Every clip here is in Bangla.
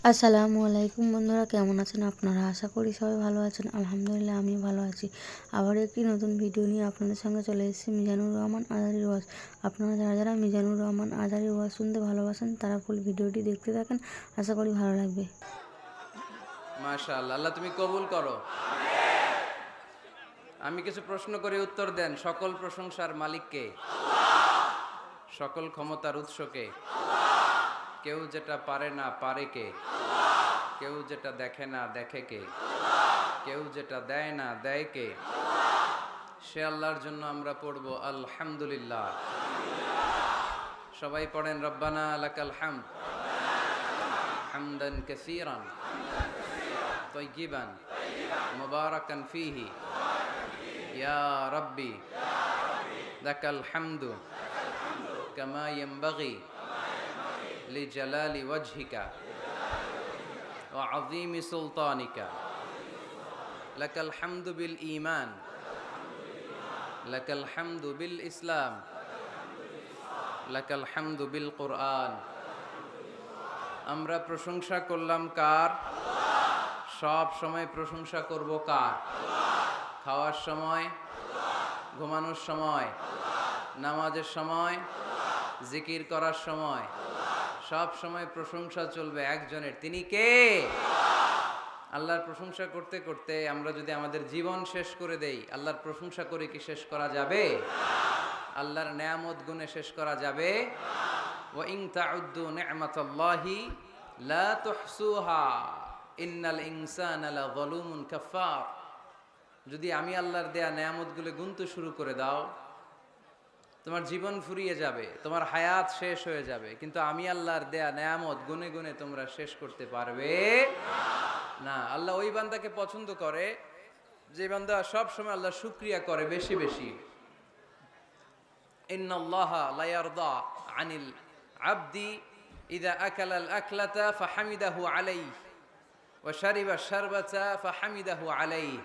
আসসালামু আলাইকুম বন্ধুরা, কেমন আছেন আপনারা? আশা করি সবাই ভালো আছেন। আলহামদুলিল্লাহ আমি ভালো আছি। আবার একটি নতুন ভিডিও নিয়ে আপনাদের সঙ্গে চলে এসেছি মিজানুর রহমান আজারির ওয়াজ। আপনারা যারা যারা মিজানুর রহমান আজারির ওয়াজ শুনতে ভালোবাসেন তারা ফুল ভিডিওটি দেখতে থাকেন, আশা করি ভালো লাগবে। মাশাআল্লাহ, আল্লাহ তুমি কবুল করো। আমি কিছু প্রশ্ন করে উত্তর দেন। সকল প্রশংসার মালিককে, সকল ক্ষমতার উৎসকে। কেউ যেটা পারে না পারে কে, কেউ যেটা দেখে না দেখে কে, কেউ যেটা দেয় না দেয় কে। সে আল্লাহর জন্য আমরা পড়ব আলহামদুলিল্লাহ। সবাই পড়েন রব্বানা লাকাল হামদ হামদান কাসীরান তাইয়িবান মুবারাকান ফীহি ইয়া রাব্বি লাকাল হামদু কামা ইয়ানবাগি লিজালালি ওয়াজহিকা ওয়া আযীমি সুলতানিকা। লাকাল হামদু বিল ঈমান, লাকাল হামদু বিল ইসলাম, লাকাল হামদু বিল কুরআন। আমরা প্রশংসা করলাম কার? সব সময় প্রশংসা করব কার? খাওয়ার সময়, ঘুমানোর সময়, নামাজের সময়, জিকির করার সময়, সব সময় প্রশংসা চলবে একজনের। তিনি কে? আল্লাহর প্রশংসা করতে করতে আমরা যদি আমাদের জীবন শেষ করে দেই, আল্লাহর প্রশংসা করে কি শেষ করা যাবে? আল্লাহর নেয়ামত গুণে শেষ করা যাবে? ওয়া ইন তাউদ্দু নি'মাতাল্লাহি লা তুহসুহা ইন্নাল ইনসানা লাযালুমুন কাফফার। যদি আমি আল্লাহর দেয়া নেয়ামতগুলো গুনতে শুরু করে দাও, তোমার জীবন ফুরিয়ে যাবে, তোমার হায়াত শেষ হয়ে যাবে, কিন্তু আমি আল্লাহর দেয়া নেয়ামত গুনে গুনে তোমরা শেষ করতে পারবে না। আল্লাহ ওই বান্দাকে পছন্দ করে যে বান্দা সব সময় আল্লাহর শুকরিয়া করে বেশি বেশি। ইন্নাল্লাহা লা ইয়ারদা আনিল আবদি ইযা আকালাল আকলাতা ফাহামিদাহু আলাইহি ওয়া শারিবা শারবাতা ফাহামিদাহু আলাইহি।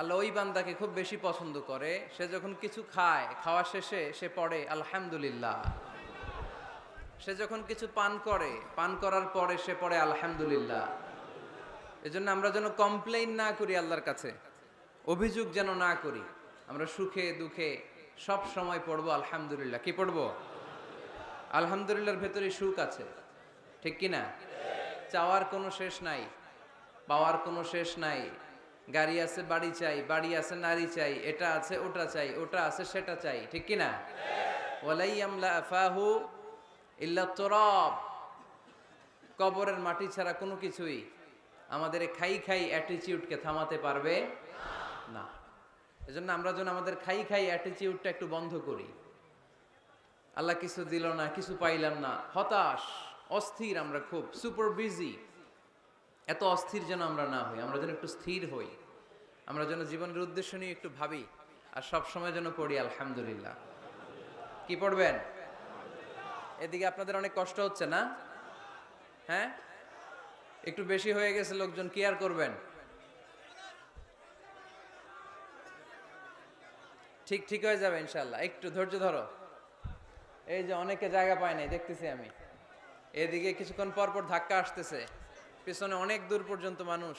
আল্লাহ ওই বান্দাকে খুব বেশি পছন্দ করে, সে যখন কিছু খায়, খাওয়া শেষে সে পড়ে আলহামদুলিল্লাহ। সে যখন কিছু পান করে, পান করার পরে সে পড়ে আলহামদুলিল্লাহ। এজন্য আমরা যেন কমপ্লেইন না করি আল্লাহর কাছে, অভিযোগ যেন না করি। আমরা সুখে দুঃখে সব সময় পড়বো আলহামদুলিল্লাহ। কি পড়বো? আলহামদুলিল্লাহর ভেতরে সুখ আছে, ঠিক কি না? চাওয়ার কোনো শেষ নাই, পাওয়ার কোনো শেষ নাই। গাড়ি আছে বাড়ি চাই, বাড়ি আছে নারী চাই, এটা আছে ওটা চাই, ওটা আছে সেটা চাই, ঠিক কি না? ওয়ালাই ইয়ামলা আফাহু ইল্লা তুরাব। কবরের মাটি ছাড়া কোনো কিছুই আমাদের খাই খাই অ্যাটিটিউডকে থামাতে পারবে না। এজন্য আমরা যেন আমাদের খাই খাই অ্যাটিটিউডটা একটু বন্ধ করি। আল্লাহ কিছু দিল না, কিছু পাইলাম না, হতাশ, অস্থির, আমরা খুব সুপার বিজি। এত অস্থির যেন আমরা না হই, আমরা যেন একটু স্থির হই। আমরা যেন জীবনের উদ্দেশ্য নিয়ে একটু ভাবি, আর সব সময় যেন পড়ি আলহামদুলিল্লাহ। কি পড়বেন? এদিকে আপনাদের অনেক কষ্ট হচ্ছে না? হ্যাঁ, একটু বেশি হয়ে গেছে লোকজন, কি আর করবেন? ঠিক ঠিক হয়ে যাবে ইনশাল্লাহ, একটু ধৈর্য ধরো। এই যে অনেকে জায়গা পায় নাই দেখতেছি আমি, এদিকে কিছুক্ষণ পর পর ধাক্কা আসতেছে, পিছনে অনেক দূর পর্যন্ত মানুষ,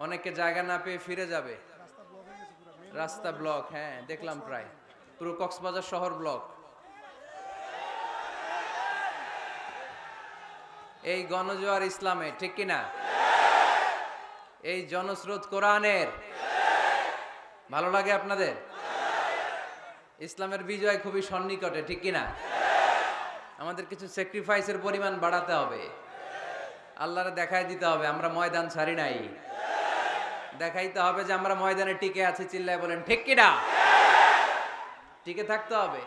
অনেকে জায়গা না পেয়ে ফিরে যাবে। রাস্তা ব্লক, হ্যাঁ দেখলাম, প্রায় পুরো কক্সবাজার শহর ব্লক। এই গণজোয়ার ইসলামে, ঠিক কিনা? এই জনস্রোত কোরআনের। ভালো লাগে আপনাদের? ইসলামের বিজয় খুবই সন্নিকটে, ঠিক কিনা? আমাদের কিছু স্যাক্রিফাইসের পরিমাণ বাড়াতে হবে, আল্লাহরে দেখাই দিতে হবে আমরা ময়দান ছাড়ি নাই। দেখাইতে হবে যে আমরা ময়দানে টিকে আছি, চিল্লায় বলেন ঠিক কিনা? টিকে থাকতে হবে।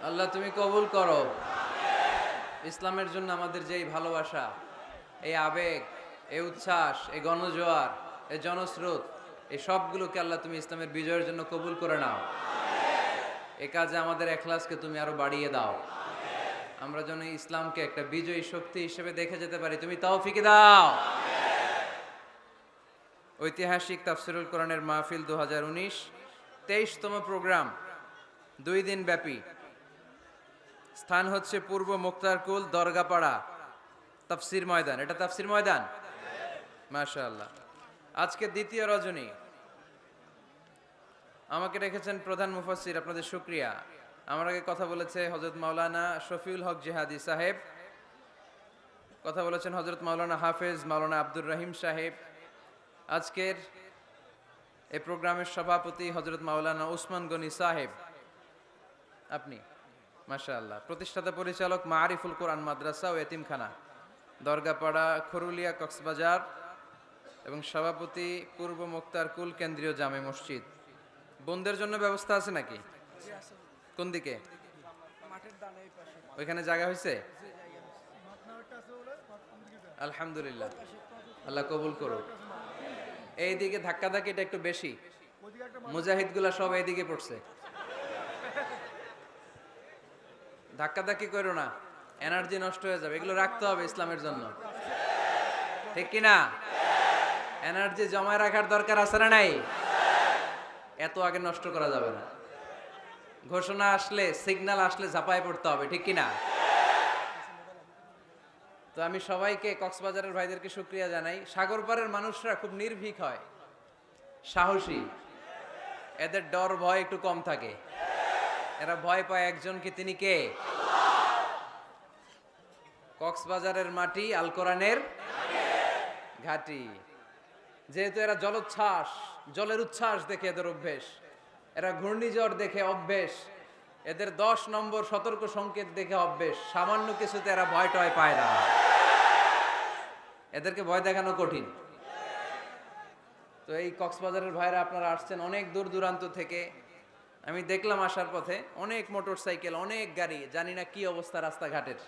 আল্লাহ তুমি কবুল করো। ইসলামের জন্য আমাদের যেই ভালোবাসা, এই আবেগ, এই উচ্ছ্বাস, এই গণজোয়ার, এই জনস্রোত, এই সবগুলোকে আল্লাহ তুমি ইসলামের বিজয়ের জন্য কবুল করে নাও। এ কাজে আমাদের এখলাসকে তুমি আরো বাড়িয়ে দাও। আমরা যেন ইসলামকে একটা বিজয়ী শক্তি হিসেবে দেখে যেতে পারি, তুমি তৌফিক দাও। ঐতিহাসিক তাফসিরুল কোরআনের মাহফিল 2019 23তম প্রোগ্রাম, 2 দিন ব্যাপী। স্থান হচ্ছে পূর্ব মুক্তারকুল দরগাপাড়া তাফসির ময়দান। এটা তাফসির ময়দান, মাশাআল্লাহ। আজকে দ্বিতীয় রজনী, আমাকে রেখেছেন প্রধান মুফাসসির, আপনাদের শুকরিয়া। আমার আগে কথা বলেছে হযরত মাওলানা শফিউল হক জিহাদি সাহেব, কথা বলেছেন হযরত মাওলানা হাফেজ মাওলানা আব্দুর রহিম সাহেব। আজকের এই প্রোগ্রামের সভাপতি হযরত মাওলানা উসমান গনি সাহেব, আপনি মাশাআল্লাহ। প্রতিষ্ঠাতা পরিচালক মারিফুল কোরআন মাদ্রাসা ও এতিমখানা, দরগাপাড়া, খরুলিয়া, কক্সবাজার, এবং সভাপতি পূর্ব মুক্তারকুল কেন্দ্রীয় জামে মসজিদ। বোনদের জন্য ব্যবস্থা আছে নাকি? কোন দিকে? ওইখানে জায়গা হয়েছে? আলহামদুলিল্লাহ, আল্লাহ কবুল করুক। এইদিকে ধাক্কাধাক্কিটা একটু বেশি, মুজাহিদগুলা সব এইদিকে পড়ছে। ধাক্কাধাক্কি করো না, এনার্জি নষ্ট হয়ে যাবে। এগুলো রাখতে হবে ইসলামের জন্য, ঠিক কিনা? এনার্জি জমায় রাখার দরকার আছে না নাই? এত আগে নষ্ট করা যাবে না। ঘোষণা আসলে, সিগন্যাল আসলে ঝাঁপায় পড়তে হবে, ঠিক কিনা? তো আমি সবাইকে, কক্সবাজারের ভাইদেরকে শুকরিয়া জানাই। সাগর পাড়ের মানুষরা খুব নির্ভীক হয়, সাহসী, এদের ডর ভয় একটু কম থাকে। এরা ভয় পায় একজনকে, তিনি কে? কক্সবাজারের মাটি আল কোরআনের ঘাটি। যেহেতু এরা জলোচ্ছ্বাস, জলের উচ্ছ্বাস দেখে এদের অভ্যেস, এরা ঘূর্ণিঝড় দেখে অভ্যেস, এদের 10 নম্বর সতর্ক সংকেত দেখে অভ্যেস। সামান্য কিছুতে এরা ভয় টয় পায় না, এদেরকে ভয় দেখানো কঠিন। তো এই কক্সবাজারের ভাইরা আপনারা আসছেন অনেক দূর দূরান্ত থেকে। আমি দেখলাম আসার পথে অনেক মোটর সাইকেল, অনেক গাড়ি, জানি না কি অবস্থা রাস্তাঘাটের।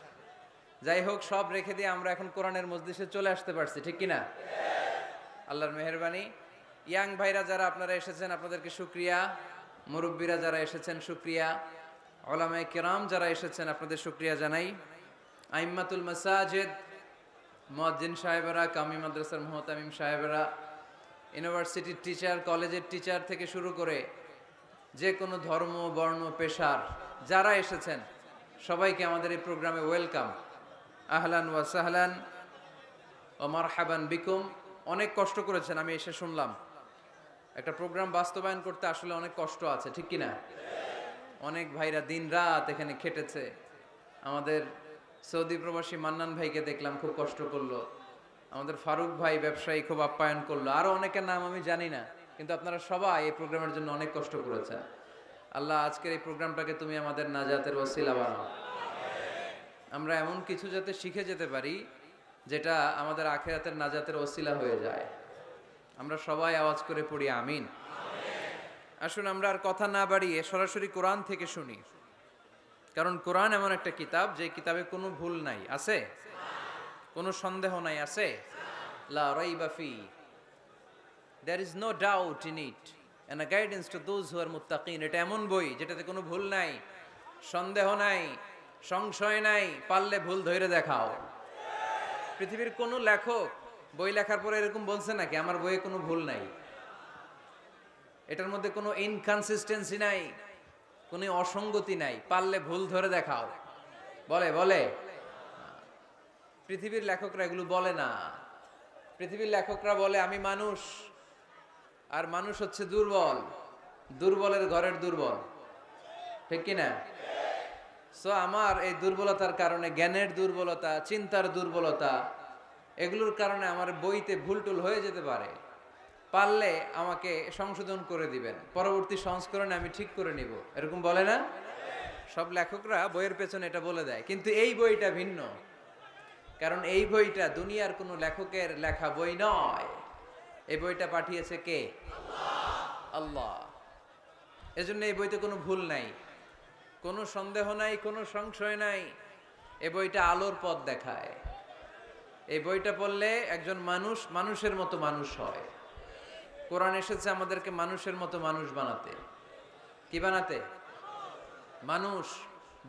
যাই হোক, সব রেখে দিয়ে আমরা এখন কোরআনের মজলিসে চলে আসতে পারছি, ঠিক কিনা? আল্লাহর মেহেরবানি। ইয়াং ভাইরা যারা আপনারা এসেছেন, আপনাদেরকে শুকরিয়া। মুরব্বীরা যারা এসেছেন শুকরিয়া। উলামায়ে কেরাম যারা এসেছেন, আপনাদের শুকরিয়া জানাই। আইম্মাতুল মাসাজিদ, মুয়াজ্জিন সাহেবেরা, কামি মাদ্রাসার মুহতামিম সাহেবেরা, ইউনিভার্সিটির টিচার, কলেজের টিচার থেকে শুরু করে যে কোনো ধর্ম, বর্ণ, পেশার যারা এসেছেন, সবাইকে আমাদের এই প্রোগ্রামে ওয়েলকাম। আহলান ওয়া সাহলান ওয়া মারহাবান বিকুম। অনেক কষ্ট করেছেন, আমি এসে শুনলাম। একটা প্রোগ্রাম বাস্তবায়ন করতে আসলে অনেক কষ্ট আছে, ঠিক কিনা? অনেক ভাইরা দিন রাত এখানে খেটেছে। আমাদের সৌদি প্রবাসী মান্নান ভাইকে দেখলাম, খুব কষ্ট করলো। আমাদের ফারুক ভাই ব্যবসায়ী, খুব আপ্যায়ন করলো। আরো অনেকের নাম আমি জানি না, কিন্তু আপনারা সবাই এই প্রোগ্রামের জন্য অনেক কষ্ট করেছেন। আল্লাহ আজকের এই প্রোগ্রামটাকে তুমি আমাদের নাজাতের ওসিলা বানাও। আমরা এমন কিছু যাতে শিখে যেতে পারি যেটা আমাদের আখিরাতের নাজাতের ওসিলা হয়ে যায়। আমরা সবাই আওয়াজ করে পড়ি আমিন। আসুন আমরা আর কথা না বাড়িয়ে সরাসরি কোরআন থেকে শুনি, কারণ কোরআন এমন একটা কিতাব যে কিতাবে কোনো ভুল নাই, আছে? কোনো সন্দেহ নাই, আছে? লা রাইবা ফি, there is no doubt in it and a guidance to those who are muttaqin। এটা এমন বই যেটাতে কোনো ভুল নাই, সন্দেহ নাই, সংশয় নাই, পারলে ভুল ধরে দেখাও। পৃথিবীর কোন লেখক বই লেখার পরে এরকম বলছে নাকি আমার বইয়ে কোনো ভুল নাই? এটার মধ্যে কোনো ইনকনসিস্টেন্সি নাই, কোনো অসঙ্গতি নাই, পারলে ভুল ধরে দেখাও। বলে? বলে? পৃথিবীর লেখকরা এগুলো বলে না। পৃথিবীর লেখকরা বলে আমি মানুষ, আর মানুষ হচ্ছে দুর্বল, দুর্বলের ঘরের দুর্বল, ঠিক কিনা? সো আমার এই দুর্বলতার কারণে, জ্ঞানের দুর্বলতা, চিন্তার দুর্বলতা, এগুলোর কারণে আমার বইতে ভুলটুল হয়ে যেতে পারে। পারলে আমাকে সংশোধন করে দিবেন, পরবর্তী সংস্করণে আমি ঠিক করে নিব, এরকম বলে না? সব লেখকরা বইয়ের পেছনে এটা বলে দেয়, কিন্তু এই বইটা ভিন্ন। কারণ এই বইটা দুনিয়ার কোনো লেখকের লেখা বই নয়। এই বইটা পাঠিয়েছে কে? আল্লাহ। এজন্য এই বইতে কোনো ভুল নাই, কোনো সন্দেহ নাই, কোনো সংশয় নাই। এই বইটা আলোর পথ দেখায়। এই বইটা পড়লে একজন মানুষ মানুষের মতো মানুষ হয়। কোরআন এসেছে আমাদেরকে মানুষের মতো মানুষ বানাতে। কি বানাতে? মানুষ।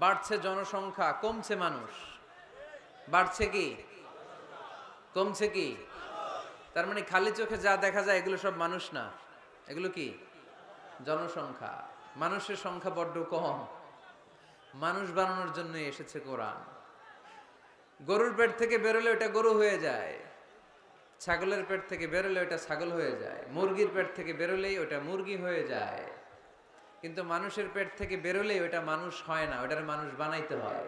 বাড়ছে জনসংখ্যা, কমছে মানুষ। বাড়ছে কি, কমছে কি? তার মানে খালি চোখে যা দেখা যায় এগুলো সব মানুষ না, এগুলো কি? জনসংখ্যা। মানুষের সংখ্যা বড্ড কম। মানুষ বানানোর জন্য এসেছে কোরআন। গরুর পেট থেকে বেরোলে ওটা গরু হয়ে যায়, ছাগলের পেট থেকে বেরোলে ওটা ছাগল হয়ে যায়, মুরগির পেট থেকে বেরোলেই ওটা মুরগি হয়ে যায়। কিন্তু মানুষের পেট থেকে বেরোলেই ওটা মানুষ হয় না, ওটারে মানুষ বানাইতে হয়।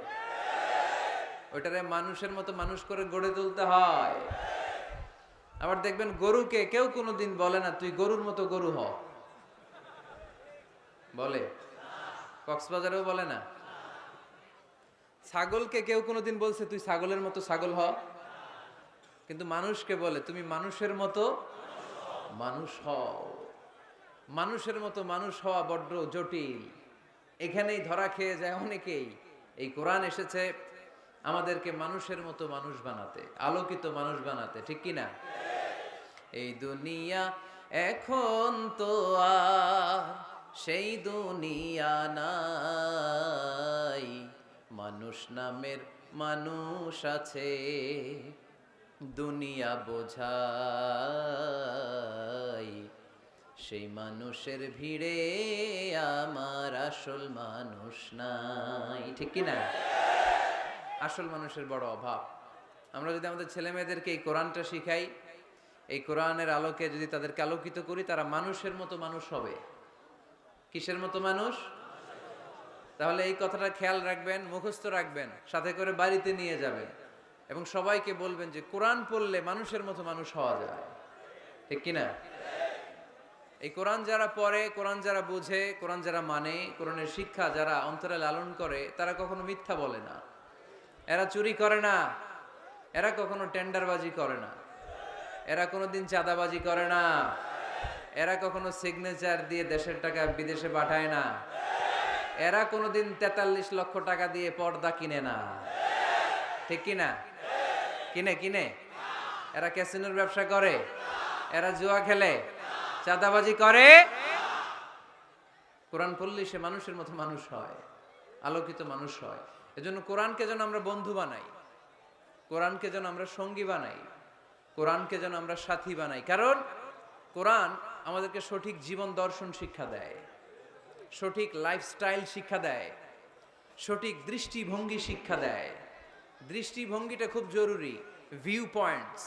ওটারে মানুষের মতো মানুষ করে গড়ে তুলতে হয়। আবার দেখবেন গরুকে কেউ কোনোদিন বলে না তুই গরুর মতো গরু হ, বলে? কক্সবাজারেও বলে না। ছাগলকে কেউ কোনোদিন বলছে তুই ছাগলের মতো ছাগল হ? কিন্তু মানুষকে বলে তুমি মানুষের মতো মানুষ হও। মানুষের মতো মানুষ হওয়া বড্ড জটিল, এখানেই ধরা খেয়ে যায় অনেকেই। এই কোরআন এসেছে আমাদেরকে মানুষের মতো মানুষ বানাতে, আলোকিত মানুষ বানাতে, ঠিক কি না? এই দুনিয়া এখন তো আর সেই দুনিয়া নাই, মানুষ নামের মানুষ আছে, দুনিয়া বোঝাই, সেই মানুষের ভিড়ে আমার আসল মানুষ নাই, ঠিক কি না? আসল মানুষের বড় অভাব। আমরা যদি আমাদের ছেলে মেয়েদেরকে এই কোরআনটা শিখাই, এই কোরআনের আলোকে যদি তাদেরকে আলোকিত করি, তারা মানুষের মতো মানুষ হবে। কিসের মতো মানুষ? তাহলে এই কথাটা খেয়াল রাখবেন, মুখস্থ রাখবেন, সাথে করে বাড়িতে নিয়ে যাবেন এবং সবাইকে বলবেন যে কোরআন পড়লে মানুষের মতো মানুষ হওয়া যায়, ঠিক কিনা? এই কোরআন যারা পড়ে, কোরআন যারা বুঝে, কোরআন যারা মানে, কোরআনের শিক্ষা যারা অন্তরে লালন করে, তারা কখনো মিথ্যা বলে না, এরা চুরি করে না, এরা কখনো টেন্ডারবাজি করে না, এরা কোনোদিন চাঁদাবাজি করে না, এরা কখনো সিগনেচার দিয়ে দেশের টাকা বিদেশে পাঠায় না, এরা কোনোদিন 43 লক্ষ টাকা দিয়ে পর্দা কিনে না, ঠিক কিনা? কিনে এরা ক্যাসিনোর ব্যবসা করে, এরা জুয়া খেলে, চাঁদাবাজি করে। কোরআন পড়লে সে মানুষের মতো মানুষ হয়, আলোকিত মানুষ হয়। এজন্য কোরআনকে যেন আমরা বন্ধু বানাই, কোরআনকে যেন আমরা সঙ্গী বানাই, কোরআনকে যেন আমরা সাথী বানাই। কারণ কোরআন আমাদেরকে সঠিক জীবন দর্শন শিক্ষা দেয়, সঠিক লাইফস্টাইল শিক্ষা দেয়, সঠিক দৃষ্টিভঙ্গি শিক্ষা দেয়। দৃষ্টিভঙ্গিটা খুব জরুরি, ভিউ পয়েন্টস।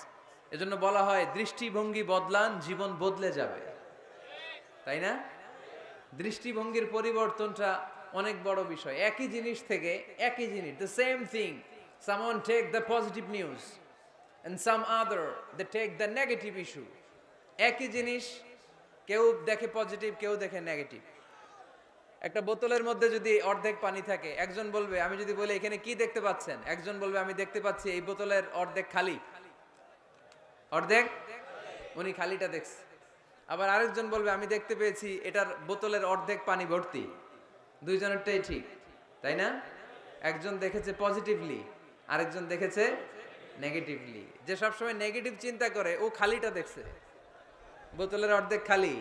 এজন্য বলা হয় দৃষ্টিভঙ্গি বদলান, জীবন বদলে যাবে, তাই না? দৃষ্টিভঙ্গির পরিবর্তনটা অনেক বড় বিষয়। একই জিনিস থেকে, একই জিনিস, the same thing, someone take the positive news and some other they take the negative issue. একই জিনিস কেউ দেখে পজিটিভ, কেউ দেখে নেগেটিভ। একটা বোতলের মধ্যে যদি অর্ধেক পানি থাকে, একজন বলবে, আমি যদি বলি এখানে কি দেখতে পাচ্ছেন, একজন বলবে আমি দেখতে পাচ্ছি এই বোতলের অর্ধেক খালি, অর্ধেক, উনি খালিটা দেখছে। আবার আরেকজন বলবে আমি দেখতে পেয়েছি এটার বোতলের অর্ধেক পানি ভর্তি। দুইজনেরটাই ঠিক, তাই না? একজন দেখেছে পজিটিভলি, আরেকজন দেখেছে নেগেটিভলি। যে সবসময় নেগেটিভ চিন্তা করে ও খালিটা দেখছে, বোতলের অর্ধেক খালি,